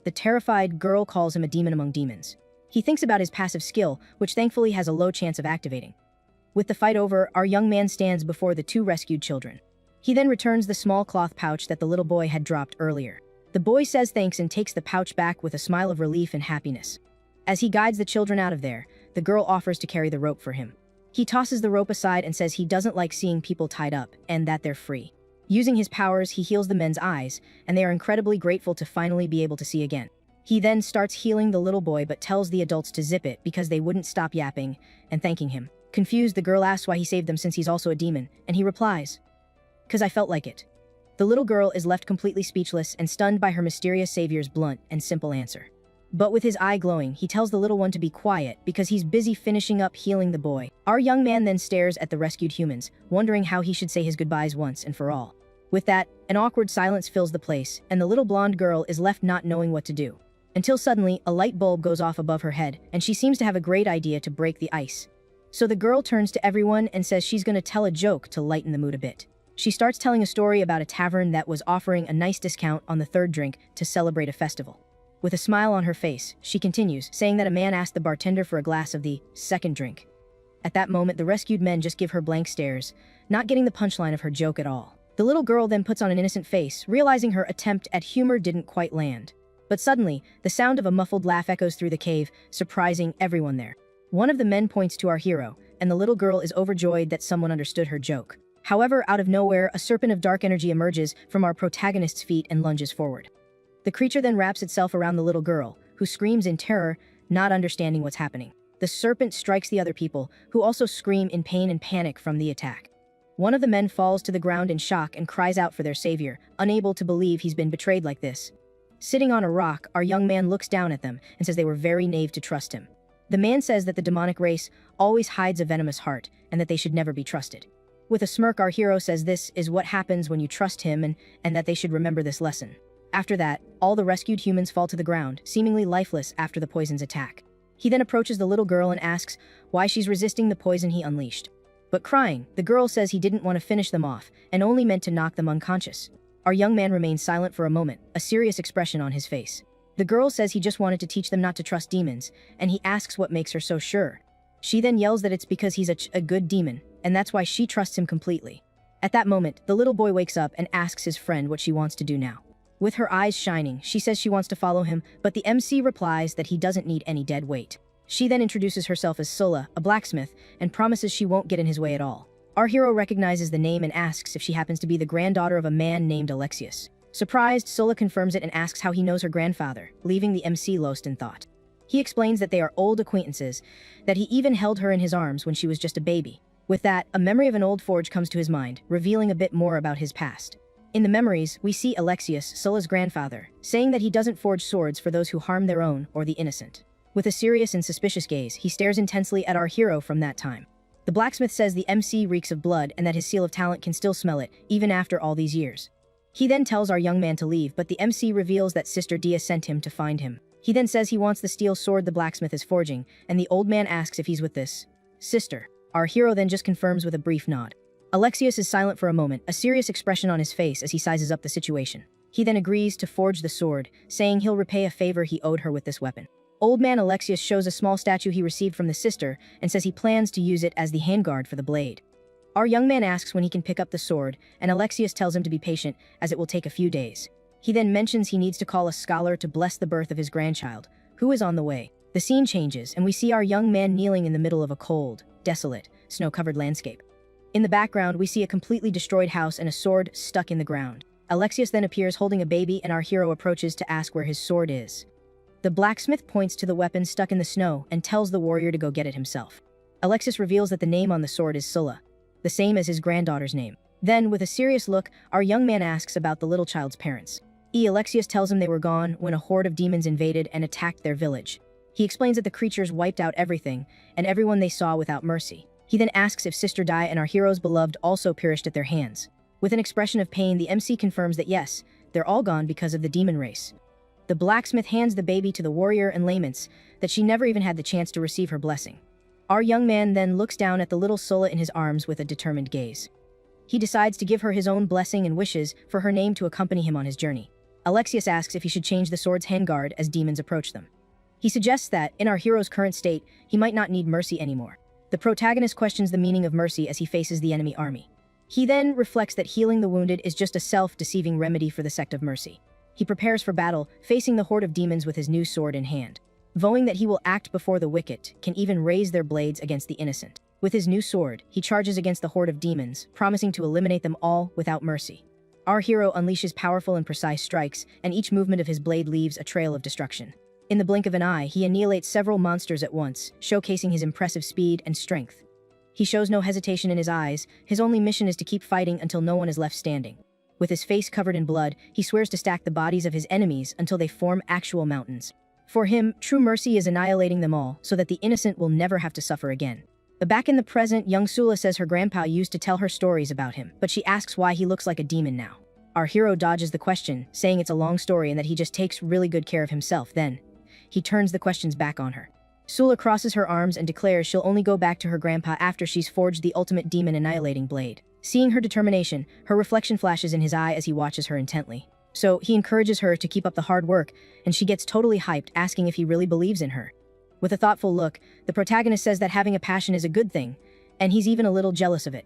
The terrified girl calls him a demon among demons. He thinks about his passive skill, which thankfully has a low chance of activating. With the fight over, our young man stands before the two rescued children. He then returns the small cloth pouch that the little boy had dropped earlier. The boy says thanks and takes the pouch back with a smile of relief and happiness. As he guides the children out of there, the girl offers to carry the rope for him. He tosses the rope aside and says he doesn't like seeing people tied up, and that they're free. Using his powers, he heals the men's eyes, and they are incredibly grateful to finally be able to see again. He then starts healing the little boy but tells the adults to zip it because they wouldn't stop yapping and thanking him. Confused, the girl asks why he saved them since he's also a demon, and he replies, "'Cause I felt like it." The little girl is left completely speechless and stunned by her mysterious savior's blunt and simple answer. But with his eye glowing, he tells the little one to be quiet because he's busy finishing up healing the boy. Our young man then stares at the rescued humans, wondering how he should say his goodbyes once and for all. With that, an awkward silence fills the place, and the little blonde girl is left not knowing what to do. Until suddenly, a light bulb goes off above her head, and she seems to have a great idea to break the ice. So the girl turns to everyone and says she's gonna tell a joke to lighten the mood a bit. She starts telling a story about a tavern that was offering a nice discount on the third drink to celebrate a festival. With a smile on her face, she continues, saying that a man asked the bartender for a glass of the second drink. At that moment, the rescued men just give her blank stares, not getting the punchline of her joke at all. The little girl then puts on an innocent face, realizing her attempt at humor didn't quite land. But suddenly, the sound of a muffled laugh echoes through the cave, surprising everyone there. One of the men points to our hero, and the little girl is overjoyed that someone understood her joke. However, out of nowhere, a serpent of dark energy emerges from our protagonist's feet and lunges forward. The creature then wraps itself around the little girl, who screams in terror, not understanding what's happening. The serpent strikes the other people, who also scream in pain and panic from the attack. One of the men falls to the ground in shock and cries out for their savior, unable to believe he's been betrayed like this. Sitting on a rock, our young man looks down at them and says they were very naive to trust him. The man says that the demonic race always hides a venomous heart and that they should never be trusted. With a smirk, our hero says this is what happens when you trust him and that they should remember this lesson. After that, all the rescued humans fall to the ground, seemingly lifeless after the poison's attack. He then approaches the little girl and asks why she's resisting the poison he unleashed. But crying, the girl says he didn't want to finish them off and only meant to knock them unconscious. Our young man remains silent for a moment, a serious expression on his face. The girl says he just wanted to teach them not to trust demons, and he asks what makes her so sure. She then yells that it's because he's a good demon, and that's why she trusts him completely. At that moment, the little boy wakes up and asks his friend what she wants to do now. With her eyes shining, she says she wants to follow him, but the MC replies that he doesn't need any dead weight. She then introduces herself as Sola, a blacksmith, and promises she won't get in his way at all. Our hero recognizes the name and asks if she happens to be the granddaughter of a man named Alexius. Surprised, Sola confirms it and asks how he knows her grandfather, leaving the MC lost in thought. He explains that they are old acquaintances, that he even held her in his arms when she was just a baby. With that, a memory of an old forge comes to his mind, revealing a bit more about his past. In the memories, we see Alexius, Sola's grandfather, saying that he doesn't forge swords for those who harm their own or the innocent. With a serious and suspicious gaze, he stares intensely at our hero from that time. The blacksmith says the MC reeks of blood and that his seal of talent can still smell it, even after all these years. He then tells our young man to leave, but the MC reveals that Sister Dia sent him to find him. He then says he wants the steel sword the blacksmith is forging, and the old man asks if he's with this sister. Our hero then just confirms with a brief nod. Alexius is silent for a moment, a serious expression on his face as he sizes up the situation. He then agrees to forge the sword, saying he'll repay a favor he owed her with this weapon. Old man Alexius shows a small statue he received from the sister and says he plans to use it as the handguard for the blade. Our young man asks when he can pick up the sword, and Alexius tells him to be patient as it will take a few days. He then mentions he needs to call a scholar to bless the birth of his grandchild, who is on the way. The scene changes, and we see our young man kneeling in the middle of a cold, desolate, snow-covered landscape. In the background, we see a completely destroyed house and a sword stuck in the ground. Alexius then appears holding a baby, and our hero approaches to ask where his sword is. The blacksmith points to the weapon stuck in the snow and tells the warrior to go get it himself. Alexius reveals that the name on the sword is Sulla, the same as his granddaughter's name. Then, with a serious look, our young man asks about the little child's parents. Alexius tells him they were gone when a horde of demons invaded and attacked their village. He explains that the creatures wiped out everything and everyone they saw without mercy. He then asks if Sister Di and our hero's beloved also perished at their hands. With an expression of pain, the MC confirms that yes, they're all gone because of the demon race. The blacksmith hands the baby to the warrior and laments that she never even had the chance to receive her blessing. Our young man then looks down at the little Sulla in his arms with a determined gaze. He decides to give her his own blessing and wishes for her name to accompany him on his journey. Alexius asks if he should change the sword's handguard as demons approach them. He suggests that, in our hero's current state, he might not need mercy anymore. The protagonist questions the meaning of mercy as he faces the enemy army. He then reflects that healing the wounded is just a self-deceiving remedy for the sect of mercy. He prepares for battle, facing the horde of demons with his new sword in hand. Vowing that he will act before the wicked, can even raise their blades against the innocent. With his new sword, he charges against the horde of demons, promising to eliminate them all without mercy. Our hero unleashes powerful and precise strikes, and each movement of his blade leaves a trail of destruction. In the blink of an eye, he annihilates several monsters at once, showcasing his impressive speed and strength. He shows no hesitation in his eyes. His only mission is to keep fighting until no one is left standing. With his face covered in blood, he swears to stack the bodies of his enemies until they form actual mountains. For him, true mercy is annihilating them all, so that the innocent will never have to suffer again. But back in the present, young Sulla says her grandpa used to tell her stories about him, but she asks why he looks like a demon now. Our hero dodges the question, saying it's a long story and that he just takes really good care of himself. Then, he turns the questions back on her. Sulla crosses her arms and declares she'll only go back to her grandpa after she's forged the ultimate demon-annihilating blade. Seeing her determination, her reflection flashes in his eye as he watches her intently. So, he encourages her to keep up the hard work, and she gets totally hyped, asking if he really believes in her. With a thoughtful look, the protagonist says that having a passion is a good thing, and he's even a little jealous of it.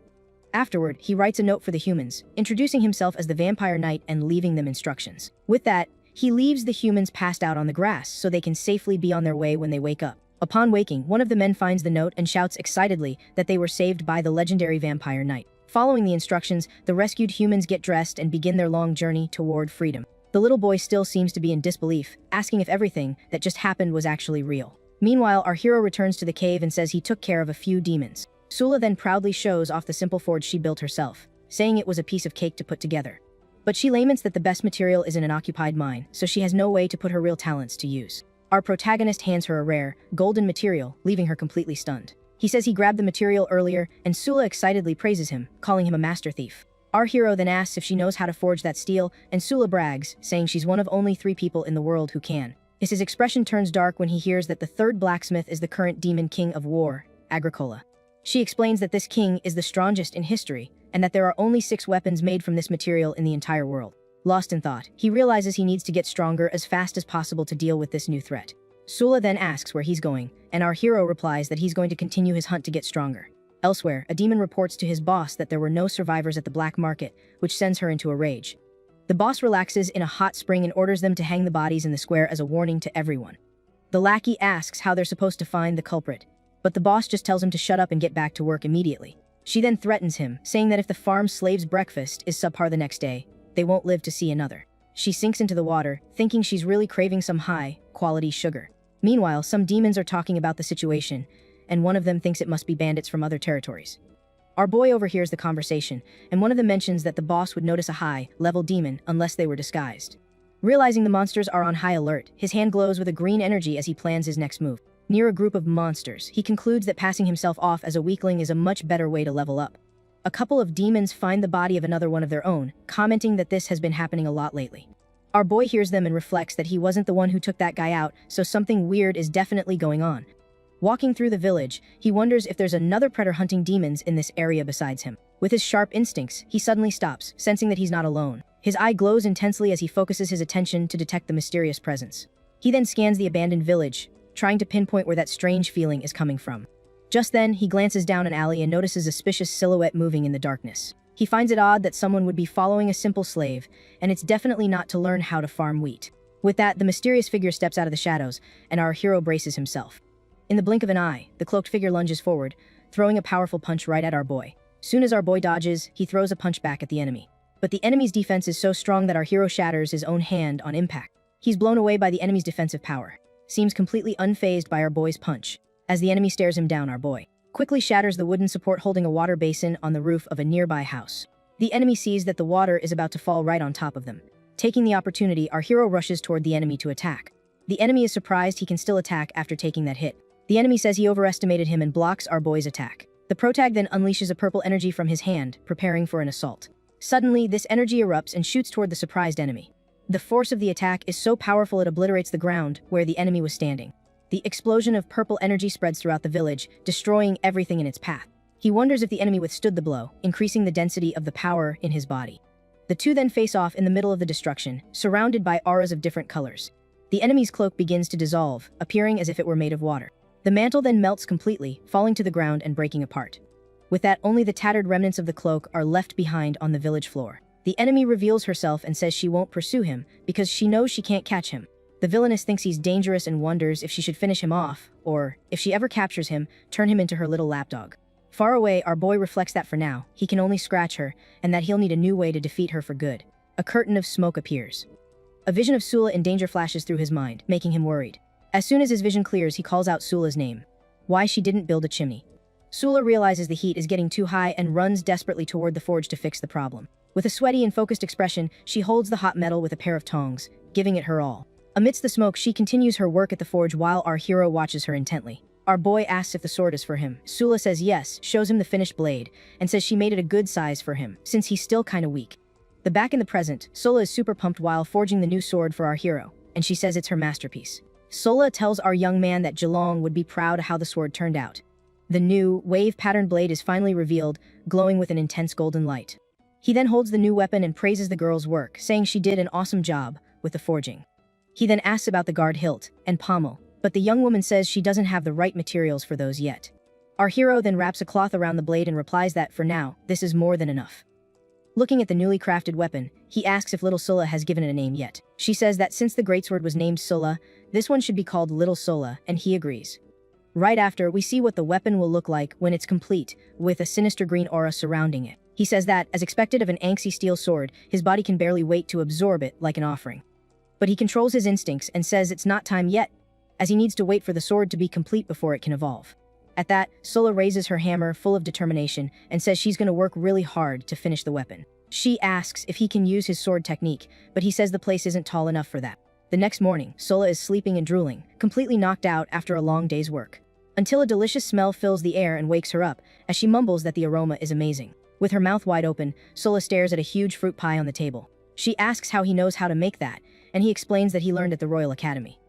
Afterward, he writes a note for the humans, introducing himself as the Vampire Knight and leaving them instructions. With that, he leaves the humans passed out on the grass so they can safely be on their way when they wake up. Upon waking, one of the men finds the note and shouts excitedly that they were saved by the legendary Vampire Knight. Following the instructions, the rescued humans get dressed and begin their long journey toward freedom. The little boy still seems to be in disbelief, asking if everything that just happened was actually real. Meanwhile, our hero returns to the cave and says he took care of a few demons. Sula then proudly shows off the simple forge she built herself, saying it was a piece of cake to put together. But she laments that the best material is in an occupied mine, so she has no way to put her real talents to use. Our protagonist hands her a rare, golden material, leaving her completely stunned. He says he grabbed the material earlier, and Sula excitedly praises him, calling him a master thief. Our hero then asks if she knows how to forge that steel, and Sula brags, saying she's one of only 3 people in the world who can. His expression turns dark when he hears that the 3rd blacksmith is the current demon king of war, Agricola. She explains that this king is the strongest in history, and that there are only 6 weapons made from this material in the entire world. Lost in thought, he realizes he needs to get stronger as fast as possible to deal with this new threat. Sula then asks where he's going, and our hero replies that he's going to continue his hunt to get stronger. Elsewhere, a demon reports to his boss that there were no survivors at the black market, which sends her into a rage. The boss relaxes in a hot spring and orders them to hang the bodies in the square as a warning to everyone. The lackey asks how they're supposed to find the culprit, but the boss just tells him to shut up and get back to work immediately. She then threatens him, saying that if the farm slave's breakfast is subpar the next day, they won't live to see another. She sinks into the water, thinking she's really craving some high-quality sugar. Meanwhile, some demons are talking about the situation, and one of them thinks it must be bandits from other territories. Our boy overhears the conversation, and one of them mentions that the boss would notice a high-level demon unless they were disguised. Realizing the monsters are on high alert, his hand glows with a green energy as he plans his next move. Near a group of monsters, he concludes that passing himself off as a weakling is a much better way to level up. A couple of demons find the body of another one of their own, commenting that this has been happening a lot lately. Our boy hears them and reflects that he wasn't the one who took that guy out, so something weird is definitely going on. Walking through the village, he wonders if there's another predator hunting demons in this area besides him. With his sharp instincts, he suddenly stops, sensing that he's not alone. His eye glows intensely as he focuses his attention to detect the mysterious presence. He then scans the abandoned village, trying to pinpoint where that strange feeling is coming from. Just then, he glances down an alley and notices a suspicious silhouette moving in the darkness. He finds it odd that someone would be following a simple slave, and it's definitely not to learn how to farm wheat. With that, the mysterious figure steps out of the shadows, and our hero braces himself. In the blink of an eye, the cloaked figure lunges forward, throwing a powerful punch right at our boy. Soon as our boy dodges, he throws a punch back at the enemy. But the enemy's defense is so strong that our hero shatters his own hand on impact. He's blown away by the enemy's defensive power. Seems completely unfazed by our boy's punch. As the enemy stares him down, our boy quickly shatters the wooden support holding a water basin on the roof of a nearby house. The enemy sees that the water is about to fall right on top of them. Taking the opportunity, our hero rushes toward the enemy to attack. The enemy is surprised he can still attack after taking that hit. The enemy says he overestimated him and blocks our boy's attack. The protag then unleashes a purple energy from his hand, preparing for an assault. Suddenly, this energy erupts and shoots toward the surprised enemy. The force of the attack is so powerful it obliterates the ground where the enemy was standing. The explosion of purple energy spreads throughout the village, destroying everything in its path. He wonders if the enemy withstood the blow, increasing the density of the power in his body. The two then face off in the middle of the destruction, surrounded by auras of different colors. The enemy's cloak begins to dissolve, appearing as if it were made of water. The mantle then melts completely, falling to the ground and breaking apart. With that, only the tattered remnants of the cloak are left behind on the village floor. The enemy reveals herself and says she won't pursue him because she knows she can't catch him. The villainess thinks he's dangerous and wonders if she should finish him off, or, if she ever captures him, turn him into her little lapdog. Far away, our boy reflects that for now, he can only scratch her, and that he'll need a new way to defeat her for good. A curtain of smoke appears. A vision of Sula in danger flashes through his mind, making him worried. As soon as his vision clears, he calls out Sula's name. Why she didn't build a chimney. Sula realizes the heat is getting too high and runs desperately toward the forge to fix the problem. With a sweaty and focused expression, she holds the hot metal with a pair of tongs, giving it her all. Amidst the smoke, she continues her work at the forge while our hero watches her intently. Our boy asks if the sword is for him. Sula says yes, shows him the finished blade, and says she made it a good size for him, since he's still kinda weak. Back in the present, Sula is super pumped while forging the new sword for our hero, and she says it's her masterpiece. Sula tells our young man that Geelong would be proud of how the sword turned out. The new, wave-patterned blade is finally revealed, glowing with an intense golden light. He then holds the new weapon and praises the girl's work, saying she did an awesome job with the forging. He then asks about the guard hilt and pommel, but the young woman says she doesn't have the right materials for those yet. Our hero then wraps a cloth around the blade and replies that, for now, this is more than enough. Looking at the newly crafted weapon, he asks if little Sula has given it a name yet. She says that since the greatsword was named Sula, this one should be called Little Sula, and he agrees. Right after, we see what the weapon will look like when it's complete, with a sinister green aura surrounding it. He says that, as expected of an angsty steel sword, his body can barely wait to absorb it like an offering. But he controls his instincts and says it's not time yet, as he needs to wait for the sword to be complete before it can evolve. At that, Sola raises her hammer full of determination and says she's going to work really hard to finish the weapon. She asks if he can use his sword technique, but he says the place isn't tall enough for that. The next morning, Sola is sleeping and drooling, completely knocked out after a long day's work. Until a delicious smell fills the air and wakes her up, as she mumbles that the aroma is amazing. With her mouth wide open, Sola stares at a huge fruit pie on the table. She asks how he knows how to make that, and he explains that he learned at the Royal Academy.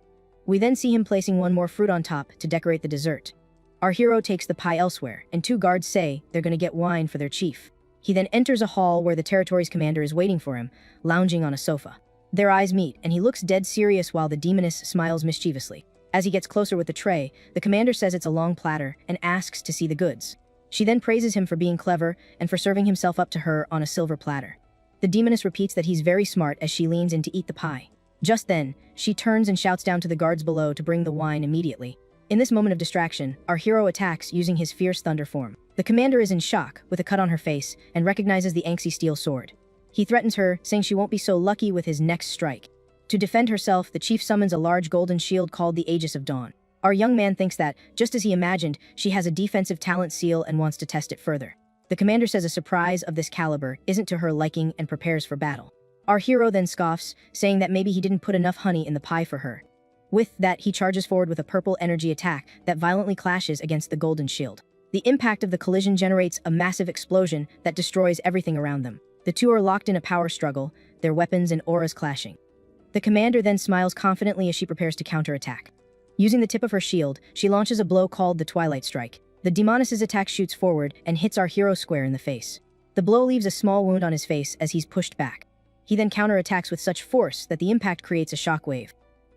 We then see him placing one more fruit on top to decorate the dessert. Our hero takes the pie elsewhere, and 2 guards say they're going to get wine for their chief. He then enters a hall where the territory's commander is waiting for him, lounging on a sofa. Their eyes meet, and he looks dead serious while the demoness smiles mischievously. As he gets closer with the tray, the commander says it's a long platter and asks to see the goods. She then praises him for being clever and for serving himself up to her on a silver platter. The demoness repeats that he's very smart as she leans in to eat the pie. Just then, she turns and shouts down to the guards below to bring the wine immediately. In this moment of distraction, our hero attacks using his fierce thunder form. The commander is in shock, with a cut on her face, and recognizes the angsty steel sword. He threatens her, saying she won't be so lucky with his next strike. To defend herself, the chief summons a large golden shield called the Aegis of Dawn. Our young man thinks that, just as he imagined, she has a defensive talent seal and wants to test it further. The commander says a surprise of this caliber isn't to her liking and prepares for battle. Our hero then scoffs, saying that maybe he didn't put enough honey in the pie for her. With that, he charges forward with a purple energy attack that violently clashes against the golden shield. The impact of the collision generates a massive explosion that destroys everything around them. The two are locked in a power struggle, their weapons and auras clashing. The commander then smiles confidently as she prepares to counterattack. Using the tip of her shield, she launches a blow called the Twilight Strike. The demoness's attack shoots forward and hits our hero square in the face. The blow leaves a small wound on his face as he's pushed back. He then counterattacks with such force that the impact creates a shockwave.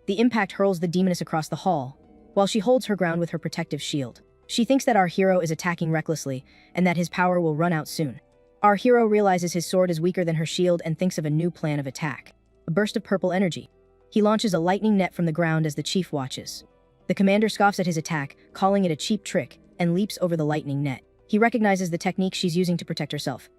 The impact hurls the demoness across the hall, while she holds her ground with her protective shield. She thinks that our hero is attacking recklessly, and that his power will run out soon. Our hero realizes his sword is weaker than her shield and thinks of a new plan of attack. A burst of purple energy. He launches a lightning net from the ground as the chief watches. The commander scoffs at his attack, calling it a cheap trick, and leaps over the lightning net. He recognizes the technique she's using to protect herself.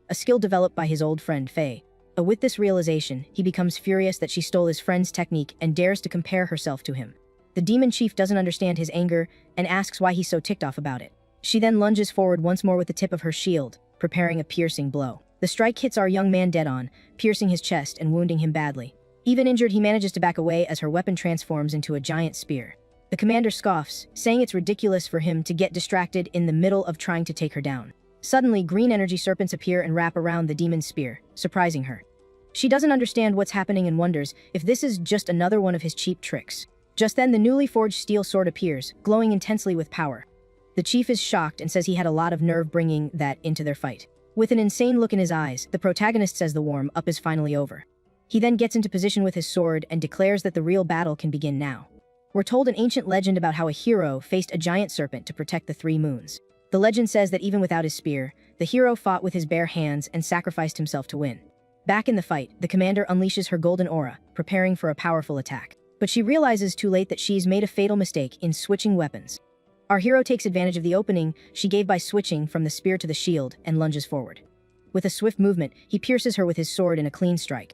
A skill developed by his old friend Faye. With this realization, he becomes furious that she stole his friend's technique and dares to compare herself to him. The demon chief doesn't understand his anger and asks why he's so ticked off about it. She then lunges forward once more with the tip of her shield, preparing a piercing blow. The strike hits our young man dead on, piercing his chest and wounding him badly. Even injured, he manages to back away as her weapon transforms into a giant spear. The commander scoffs, saying it's ridiculous for him to get distracted in the middle of trying to take her down. Suddenly, green energy serpents appear and wrap around the demon's spear, surprising her. She doesn't understand what's happening and wonders if this is just another one of his cheap tricks. Just then, the newly forged steel sword appears, glowing intensely with power. The chief is shocked and says he had a lot of nerve bringing that into their fight. With an insane look in his eyes, the protagonist says the warm-up is finally over. He then gets into position with his sword and declares that the real battle can begin now. We're told an ancient legend about how a hero faced a giant serpent to protect the 3 moons. The legend says that even without his spear, the hero fought with his bare hands and sacrificed himself to win. Back in the fight, the commander unleashes her golden aura, preparing for a powerful attack. But she realizes too late that she's made a fatal mistake in switching weapons. Our hero takes advantage of the opening she gave by switching from the spear to the shield and lunges forward. With a swift movement, he pierces her with his sword in a clean strike.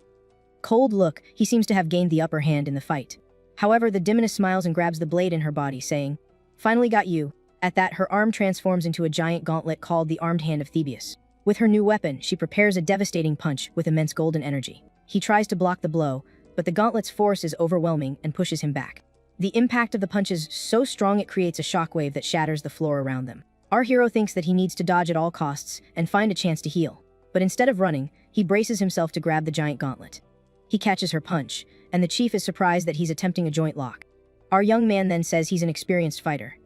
Cold look, he seems to have gained the upper hand in the fight. However, the demoness smiles and grabs the blade in her body, saying, "Finally got you." At that, her arm transforms into a giant gauntlet called the Armed Hand of Thebius. With her new weapon, she prepares a devastating punch with immense golden energy. He tries to block the blow, but the gauntlet's force is overwhelming and pushes him back. The impact of the punch is so strong it creates a shockwave that shatters the floor around them. Our hero thinks that he needs to dodge at all costs and find a chance to heal. But instead of running, he braces himself to grab the giant gauntlet. He catches her punch, and the chief is surprised that he's attempting a joint lock. Our young man then says he's an experienced fighter,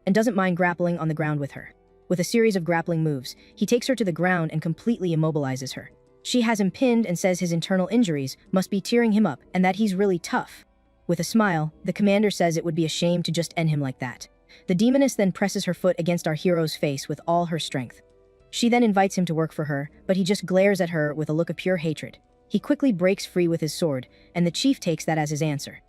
and doesn't mind grappling on the ground with her. With a series of grappling moves, he takes her to the ground and completely immobilizes her. She has him pinned and says his internal injuries must be tearing him up and that he's really tough. With a smile, the commander says it would be a shame to just end him like that. The demoness then presses her foot against our hero's face with all her strength. She then invites him to work for her, but he just glares at her with a look of pure hatred. He quickly breaks free with his sword, and the chief takes that as his answer.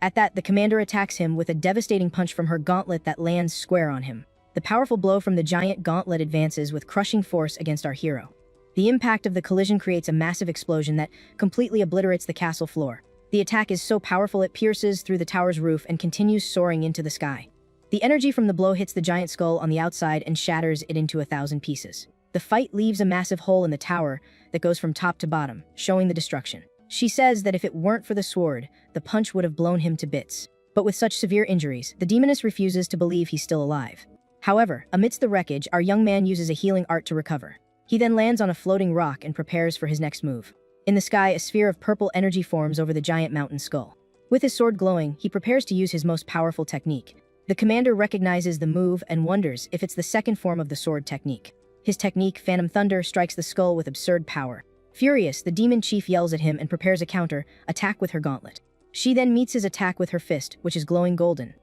At that, the commander attacks him with a devastating punch from her gauntlet that lands square on him. The powerful blow from the giant gauntlet advances with crushing force against our hero. The impact of the collision creates a massive explosion that completely obliterates the castle floor. The attack is so powerful it pierces through the tower's roof and continues soaring into the sky. The energy from the blow hits the giant skull on the outside and shatters it into 1,000 pieces. The fight leaves a massive hole in the tower that goes from top to bottom, showing the destruction. She says that if it weren't for the sword, the punch would have blown him to bits. But with such severe injuries, the demoness refuses to believe he's still alive. However, amidst the wreckage, our young man uses a healing art to recover. He then lands on a floating rock and prepares for his next move. In the sky, a sphere of purple energy forms over the giant mountain skull. With his sword glowing, he prepares to use his most powerful technique. The commander recognizes the move and wonders if it's the second form of the sword technique. His technique, Phantom Thunder, strikes the skull with absurd power. Furious, the demon chief yells at him and prepares a counter attack with her gauntlet. She then meets his attack with her fist, which is glowing golden.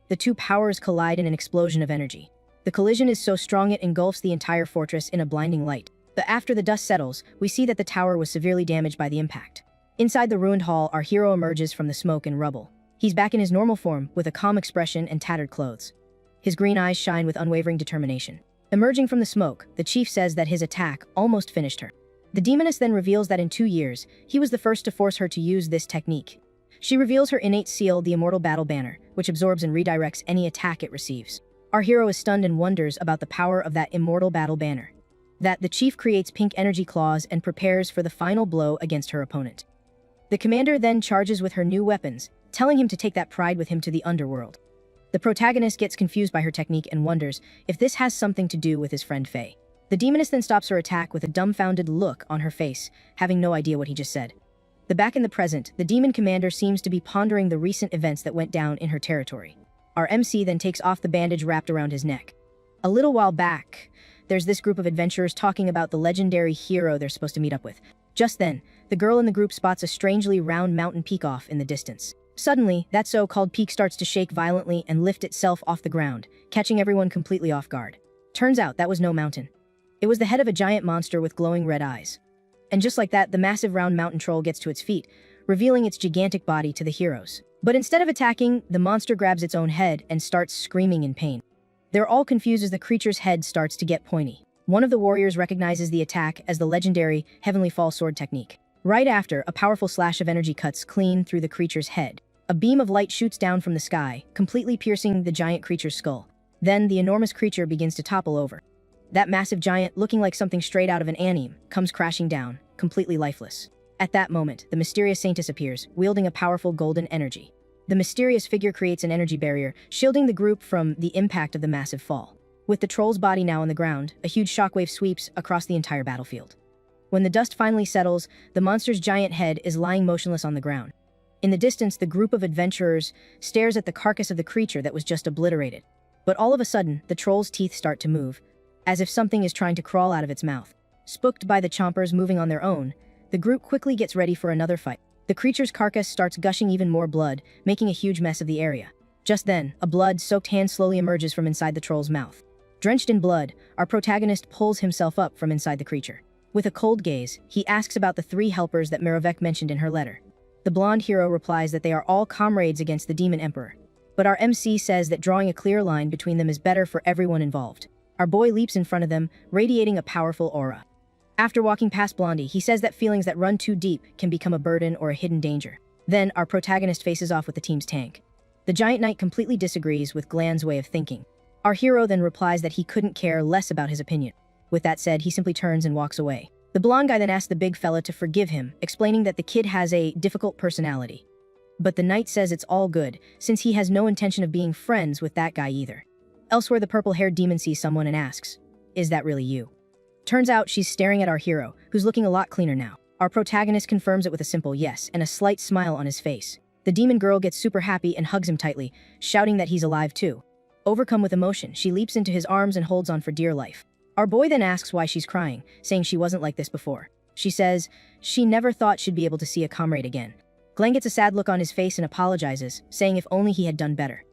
The two powers collide in an explosion of energy. The collision is so strong it engulfs the entire fortress in a blinding light. But after the dust settles, we see that the tower was severely damaged by the impact. Inside the ruined hall, our hero emerges from the smoke and rubble. He's back in his normal form, with a calm expression and tattered clothes. His green eyes shine with unwavering determination. Emerging from the smoke, the chief says that his attack almost finished her. The demoness then reveals that in 2 years, he was the first to force her to use this technique. She reveals her innate seal, the Immortal Battle Banner, which absorbs and redirects any attack it receives. Our hero is stunned and wonders about the power of that Immortal Battle Banner. That the chief creates pink energy claws and prepares for the final blow against her opponent. The commander then charges with her new weapons, telling him to take that pride with him to the underworld. The protagonist gets confused by her technique and wonders if this has something to do with his friend Faye. The demoness then stops her attack with a dumbfounded look on her face, having no idea what he just said. Back in the present, the demon commander seems to be pondering the recent events that went down in her territory. Our MC then takes off the bandage wrapped around his neck. A little while back, there's this group of adventurers talking about the legendary hero they're supposed to meet up with. Just then, the girl in the group spots a strangely round mountain peak off in the distance. Suddenly, that so-called peak starts to shake violently and lift itself off the ground, catching everyone completely off guard. Turns out that was no mountain. It was the head of a giant monster with glowing red eyes. And just like that, the massive round mountain troll gets to its feet, revealing its gigantic body to the heroes. But instead of attacking, the monster grabs its own head and starts screaming in pain. They're all confused as the creature's head starts to get pointy. One of the warriors recognizes the attack as the legendary Heavenly Fall Sword technique. Right after, a powerful slash of energy cuts clean through the creature's head. A beam of light shoots down from the sky, completely piercing the giant creature's skull. Then, the enormous creature begins to topple over. That massive giant, looking like something straight out of an anime, comes crashing down, completely lifeless. At that moment, the mysterious saintess appears, wielding a powerful golden energy. The mysterious figure creates an energy barrier, shielding the group from the impact of the massive fall. With the troll's body now on the ground, a huge shockwave sweeps across the entire battlefield. When the dust finally settles, the monster's giant head is lying motionless on the ground. In the distance, the group of adventurers stares at the carcass of the creature that was just obliterated. But all of a sudden, the troll's teeth start to move, as if something is trying to crawl out of its mouth. Spooked by the chompers moving on their own, the group quickly gets ready for another fight. The creature's carcass starts gushing even more blood, making a huge mess of the area. Just then, a blood-soaked hand slowly emerges from inside the troll's mouth. Drenched in blood, our protagonist pulls himself up from inside the creature. With a cold gaze, he asks about the 3 helpers that Merevek mentioned in her letter. The blonde hero replies that they are all comrades against the Demon Emperor. But our MC says that drawing a clear line between them is better for everyone involved. Our boy leaps in front of them, radiating a powerful aura. After walking past Blondie, he says that feelings that run too deep can become a burden or a hidden danger. Then, our protagonist faces off with the team's tank. The giant knight completely disagrees with Glan's way of thinking. Our hero then replies that he couldn't care less about his opinion. With that said, he simply turns and walks away. The blonde guy then asks the big fella to forgive him, explaining that the kid has a difficult personality. But the knight says it's all good, since he has no intention of being friends with that guy either. Elsewhere, the purple-haired demon sees someone and asks, "Is that really you?" Turns out she's staring at our hero, who's looking a lot cleaner now. Our protagonist confirms it with a simple yes and a slight smile on his face. The demon girl gets super happy and hugs him tightly, shouting that he's alive too. Overcome with emotion, she leaps into his arms and holds on for dear life. Our boy then asks why she's crying, saying she wasn't like this before. She says she never thought she'd be able to see a comrade again. Glenn gets a sad look on his face and apologizes, saying if only he had done better.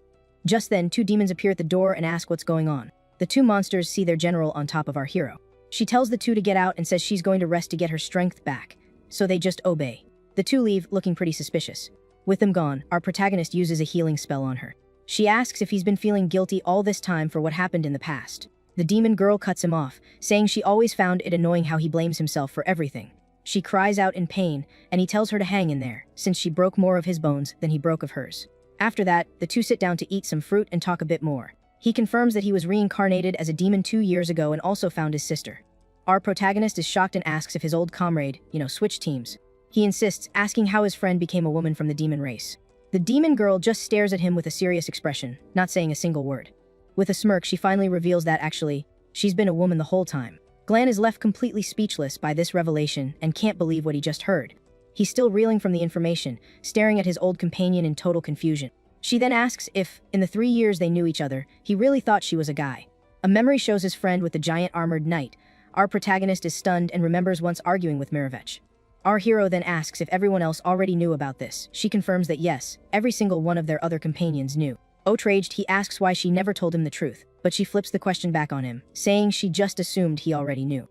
Just then, 2 demons appear at the door and ask what's going on. The 2 monsters see their general on top of our hero. She tells the 2 to get out and says she's going to rest to get her strength back, so they just obey. The 2 leave, looking pretty suspicious. With them gone, our protagonist uses a healing spell on her. She asks if he's been feeling guilty all this time for what happened in the past. The demon girl cuts him off, saying she always found it annoying how he blames himself for everything. She cries out in pain, and he tells her to hang in there, since she broke more of his bones than he broke of hers. After that, the two sit down to eat some fruit and talk a bit more. He confirms that he was reincarnated as a demon 2 years ago and also found his sister. Our protagonist is shocked and asks if his old comrade, switched teams. He insists, asking how his friend became a woman from the demon race. The demon girl just stares at him with a serious expression, not saying a single word. With a smirk, she finally reveals that actually, she's been a woman the whole time. Glan is left completely speechless by this revelation and can't believe what he just heard. He's still reeling from the information, staring at his old companion in total confusion. She then asks if, in the 3 years they knew each other, he really thought she was a guy. A memory shows his friend with the giant armored knight. Our protagonist is stunned and remembers once arguing with Mirevech. Our hero then asks if everyone else already knew about this. She confirms that yes, every single one of their other companions knew. Outraged, he asks why she never told him the truth, but she flips the question back on him, saying she just assumed he already knew.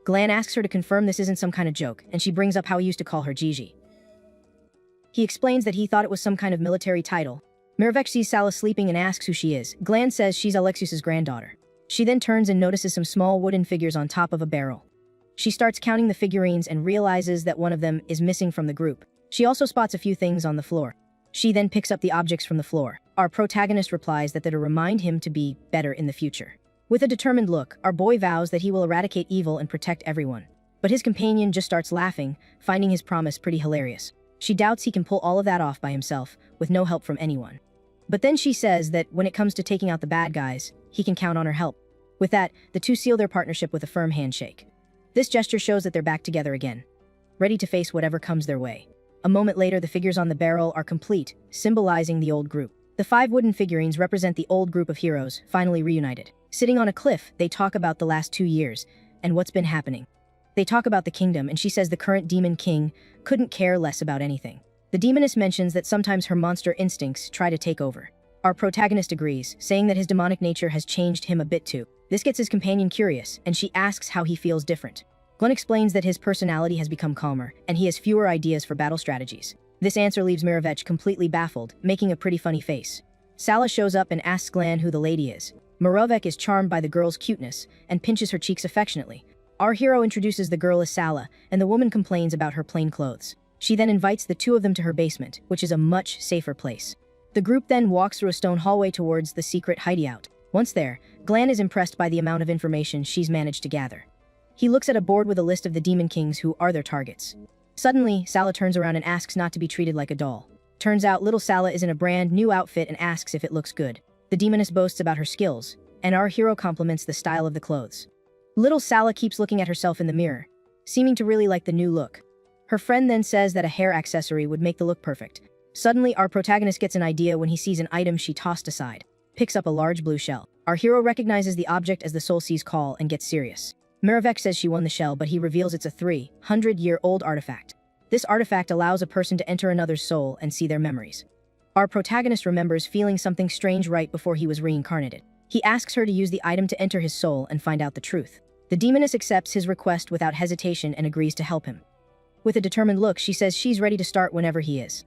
Glan asks her to confirm this isn't some kind of joke, and she brings up how he used to call her Gigi. He explains that he thought it was some kind of military title. Mirevech sees Sala sleeping and asks who she is. Glan says she's Alexius's granddaughter. She then turns and notices some small wooden figures on top of a barrel. She starts counting the figurines and realizes that one of them is missing from the group. She also spots a few things on the floor. She then picks up the objects from the floor. Our protagonist replies that they're to remind him to be better in the future. With a determined look, our boy vows that he will eradicate evil and protect everyone. But his companion just starts laughing, finding his promise pretty hilarious. She doubts he can pull all of that off by himself, with no help from anyone. But then she says that when it comes to taking out the bad guys, he can count on her help. With that, the two seal their partnership with a firm handshake. This gesture shows that they're back together again, ready to face whatever comes their way. A moment later, the figures on the barrel are complete, symbolizing the old group. The 5 wooden figurines represent the old group of heroes, finally reunited. Sitting on a cliff, they talk about the last 2 years, and what's been happening. They talk about the kingdom, and she says the current demon king couldn't care less about anything. The demoness mentions that sometimes her monster instincts try to take over. Our protagonist agrees, saying that his demonic nature has changed him a bit too. This gets his companion curious, and she asks how he feels different. Glenn explains that his personality has become calmer, and he has fewer ideas for battle strategies. This answer leaves Mirevech completely baffled, making a pretty funny face. Sala shows up and asks Glan who the lady is. Mirevech is charmed by the girl's cuteness, and pinches her cheeks affectionately. Our hero introduces the girl as Sala, and the woman complains about her plain clothes. She then invites the two of them to her basement, which is a much safer place. The group then walks through a stone hallway towards the secret hideout. Once there, Glan is impressed by the amount of information she's managed to gather. He looks at a board with a list of the demon kings who are their targets. Suddenly, Sala turns around and asks not to be treated like a doll. Turns out little Sala is in a brand new outfit and asks if it looks good. The demoness boasts about her skills, and our hero compliments the style of the clothes. Little Sala keeps looking at herself in the mirror, seeming to really like the new look. Her friend then says that a hair accessory would make the look perfect. Suddenly, our protagonist gets an idea when he sees an item she tossed aside. Picks up a large blue shell. Our hero recognizes the object as the Soul Sea's call and gets serious. Mirevech says she won the shell, but he reveals it's a 300-year-old artifact. This artifact allows a person to enter another's soul and see their memories. Our protagonist remembers feeling something strange right before he was reincarnated. He asks her to use the item to enter his soul and find out the truth. The demoness accepts his request without hesitation and agrees to help him. With a determined look, she says she's ready to start whenever he is.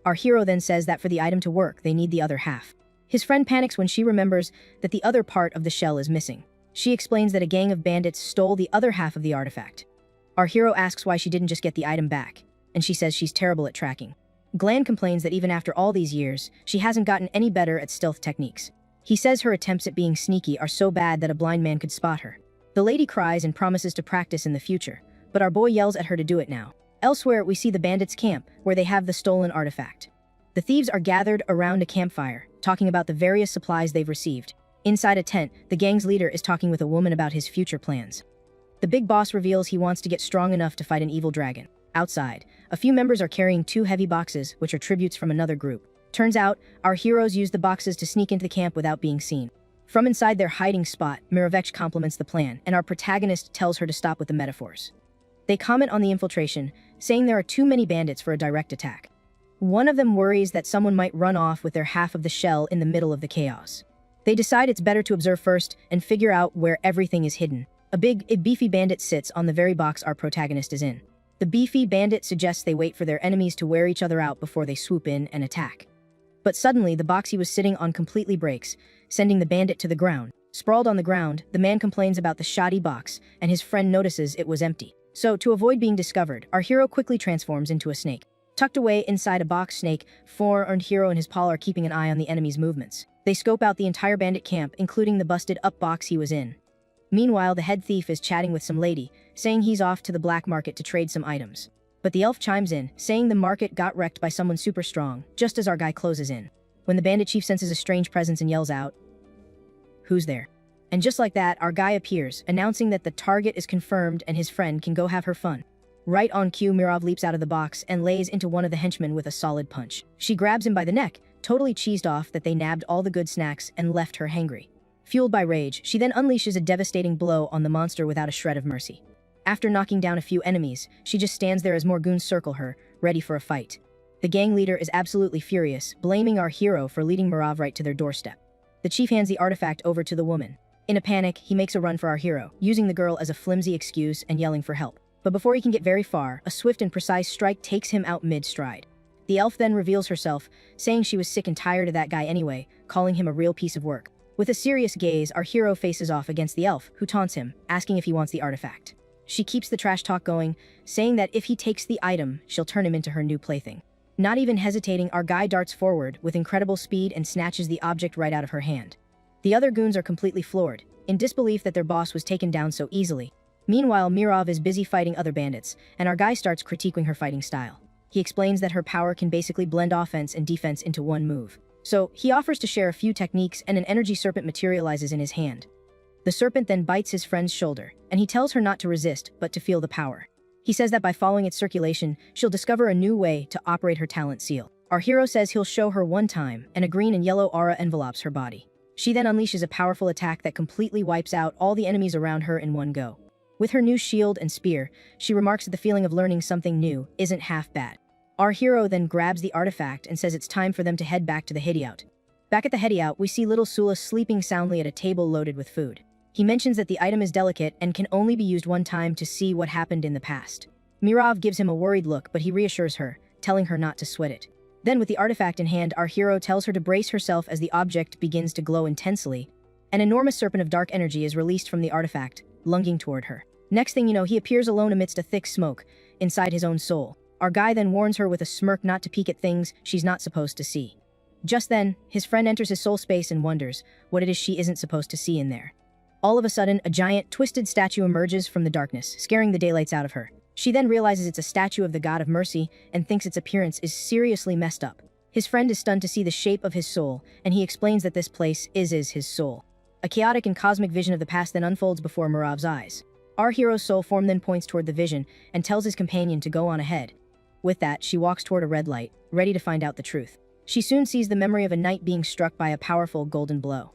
Our hero then says that for the item to work, they need the other half. His friend panics when she remembers that the other part of the shell is missing. She explains that a gang of bandits stole the other half of the artifact. Our hero asks why she didn't just get the item back, and she says she's terrible at tracking. Glan complains that even after all these years, she hasn't gotten any better at stealth techniques. He says her attempts at being sneaky are so bad that a blind man could spot her. The lady cries and promises to practice in the future, but our boy yells at her to do it now. Elsewhere, we see the bandits' camp, where they have the stolen artifact. The thieves are gathered around a campfire, talking about the various supplies they've received. Inside a tent, the gang's leader is talking with a woman about his future plans. The big boss reveals he wants to get strong enough to fight an evil dragon. Outside, a few members are carrying 2 heavy boxes, which are tributes from another group. Turns out, our heroes use the boxes to sneak into the camp without being seen. From inside their hiding spot, Mirevech compliments the plan, and our protagonist tells her to stop with the metaphors. They comment on the infiltration, saying there are too many bandits for a direct attack. One of them worries that someone might run off with their half of the shell in the middle of the chaos. They decide it's better to observe first and figure out where everything is hidden. A beefy bandit sits on the very box our protagonist is in. The beefy bandit suggests they wait for their enemies to wear each other out before they swoop in and attack. But suddenly, the box he was sitting on completely breaks, sending the bandit to the ground. Sprawled on the ground, the man complains about the shoddy box, and his friend notices it was empty. So, to avoid being discovered, our hero quickly transforms into a snake. Tucked away inside a box snake, four-armed hero and his pal are keeping an eye on the enemy's movements. They scope out the entire bandit camp, including the busted-up box he was in. Meanwhile, the head thief is chatting with some lady, saying he's off to the black market to trade some items. But the elf chimes in, saying the market got wrecked by someone super strong, just as our guy closes in. When the bandit chief senses a strange presence and yells out, "Who's there?" And just like that, our guy appears, announcing that the target is confirmed and his friend can go have her fun. Right on cue, Mirov leaps out of the box and lays into one of the henchmen with a solid punch. She grabs him by the neck, totally cheesed off that they nabbed all the good snacks and left her hangry. Fueled by rage, she then unleashes a devastating blow on the monster without a shred of mercy. After knocking down a few enemies, she just stands there as more goons circle her, ready for a fight. The gang leader is absolutely furious, blaming our hero for leading Mirov right to their doorstep. The chief hands the artifact over to the woman. In a panic, he makes a run for our hero, using the girl as a flimsy excuse and yelling for help. But before he can get very far, a swift and precise strike takes him out mid-stride. The elf then reveals herself, saying she was sick and tired of that guy anyway, calling him a real piece of work. With a serious gaze, our hero faces off against the elf, who taunts him, asking if he wants the artifact. She keeps the trash talk going, saying that if he takes the item, she'll turn him into her new plaything. Not even hesitating, our guy darts forward with incredible speed and snatches the object right out of her hand. The other goons are completely floored, in disbelief that their boss was taken down so easily. Meanwhile, Mirov is busy fighting other bandits, and our guy starts critiquing her fighting style. He explains that her power can basically blend offense and defense into one move. So, he offers to share a few techniques and an energy serpent materializes in his hand. The serpent then bites his friend's shoulder, and he tells her not to resist, but to feel the power. He says that by following its circulation, she'll discover a new way to operate her talent seal. Our hero says he'll show her one time, and a green and yellow aura envelopes her body. She then unleashes a powerful attack that completely wipes out all the enemies around her in one go. With her new shield and spear, she remarks that the feeling of learning something new isn't half bad. Our hero then grabs the artifact and says it's time for them to head back to the hideout. Back at the hideout, we see little Sula sleeping soundly at a table loaded with food. He mentions that the item is delicate and can only be used one time to see what happened in the past. Mirov gives him a worried look, but he reassures her, telling her not to sweat it. Then, with the artifact in hand, our hero tells her to brace herself as the object begins to glow intensely. An enormous serpent of dark energy is released from the artifact, lunging toward her. Next thing you know, he appears alone amidst a thick smoke, inside his own soul. Our guy then warns her with a smirk not to peek at things she's not supposed to see. Just then, his friend enters his soul space and wonders what it is she isn't supposed to see in there. All of a sudden, a giant, twisted statue emerges from the darkness, scaring the daylights out of her. She then realizes it's a statue of the god of mercy and thinks its appearance is seriously messed up. His friend is stunned to see the shape of his soul, and he explains that this place is his soul. A chaotic and cosmic vision of the past then unfolds before Mirov's eyes. Our hero's soul form then points toward the vision and tells his companion to go on ahead. With that, she walks toward a red light, ready to find out the truth. She soon sees the memory of a knight being struck by a powerful golden blow.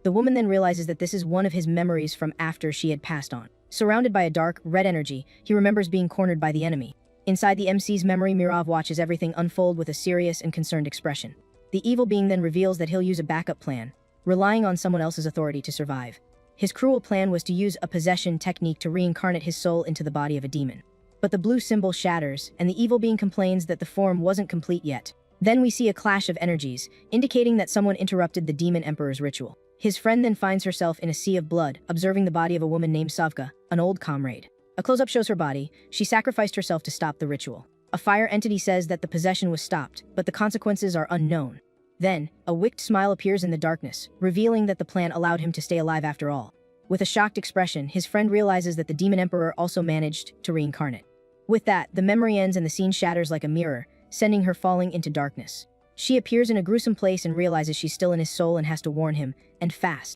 The woman then realizes that this is one of his memories from after she had passed on. Surrounded by a dark, red energy, he remembers being cornered by the enemy. Inside the MC's memory, Mirov watches everything unfold with a serious and concerned expression. The evil being then reveals that he'll use a backup plan, relying on someone else's authority to survive. His cruel plan was to use a possession technique to reincarnate his soul into the body of a demon. But the blue symbol shatters, and the evil being complains that the form wasn't complete yet. Then we see a clash of energies, indicating that someone interrupted the demon emperor's ritual. His friend then finds herself in a sea of blood, observing the body of a woman named Savka, an old comrade. A close-up shows her body. She sacrificed herself to stop the ritual. A fire entity says that the possession was stopped, but the consequences are unknown. Then, a wicked smile appears in the darkness, revealing that the plan allowed him to stay alive after all. With a shocked expression, his friend realizes that the demon emperor also managed to reincarnate. With that, the memory ends and the scene shatters like a mirror, sending her falling into darkness. She appears in a gruesome place and realizes she's still in his soul and has to warn him, and fast.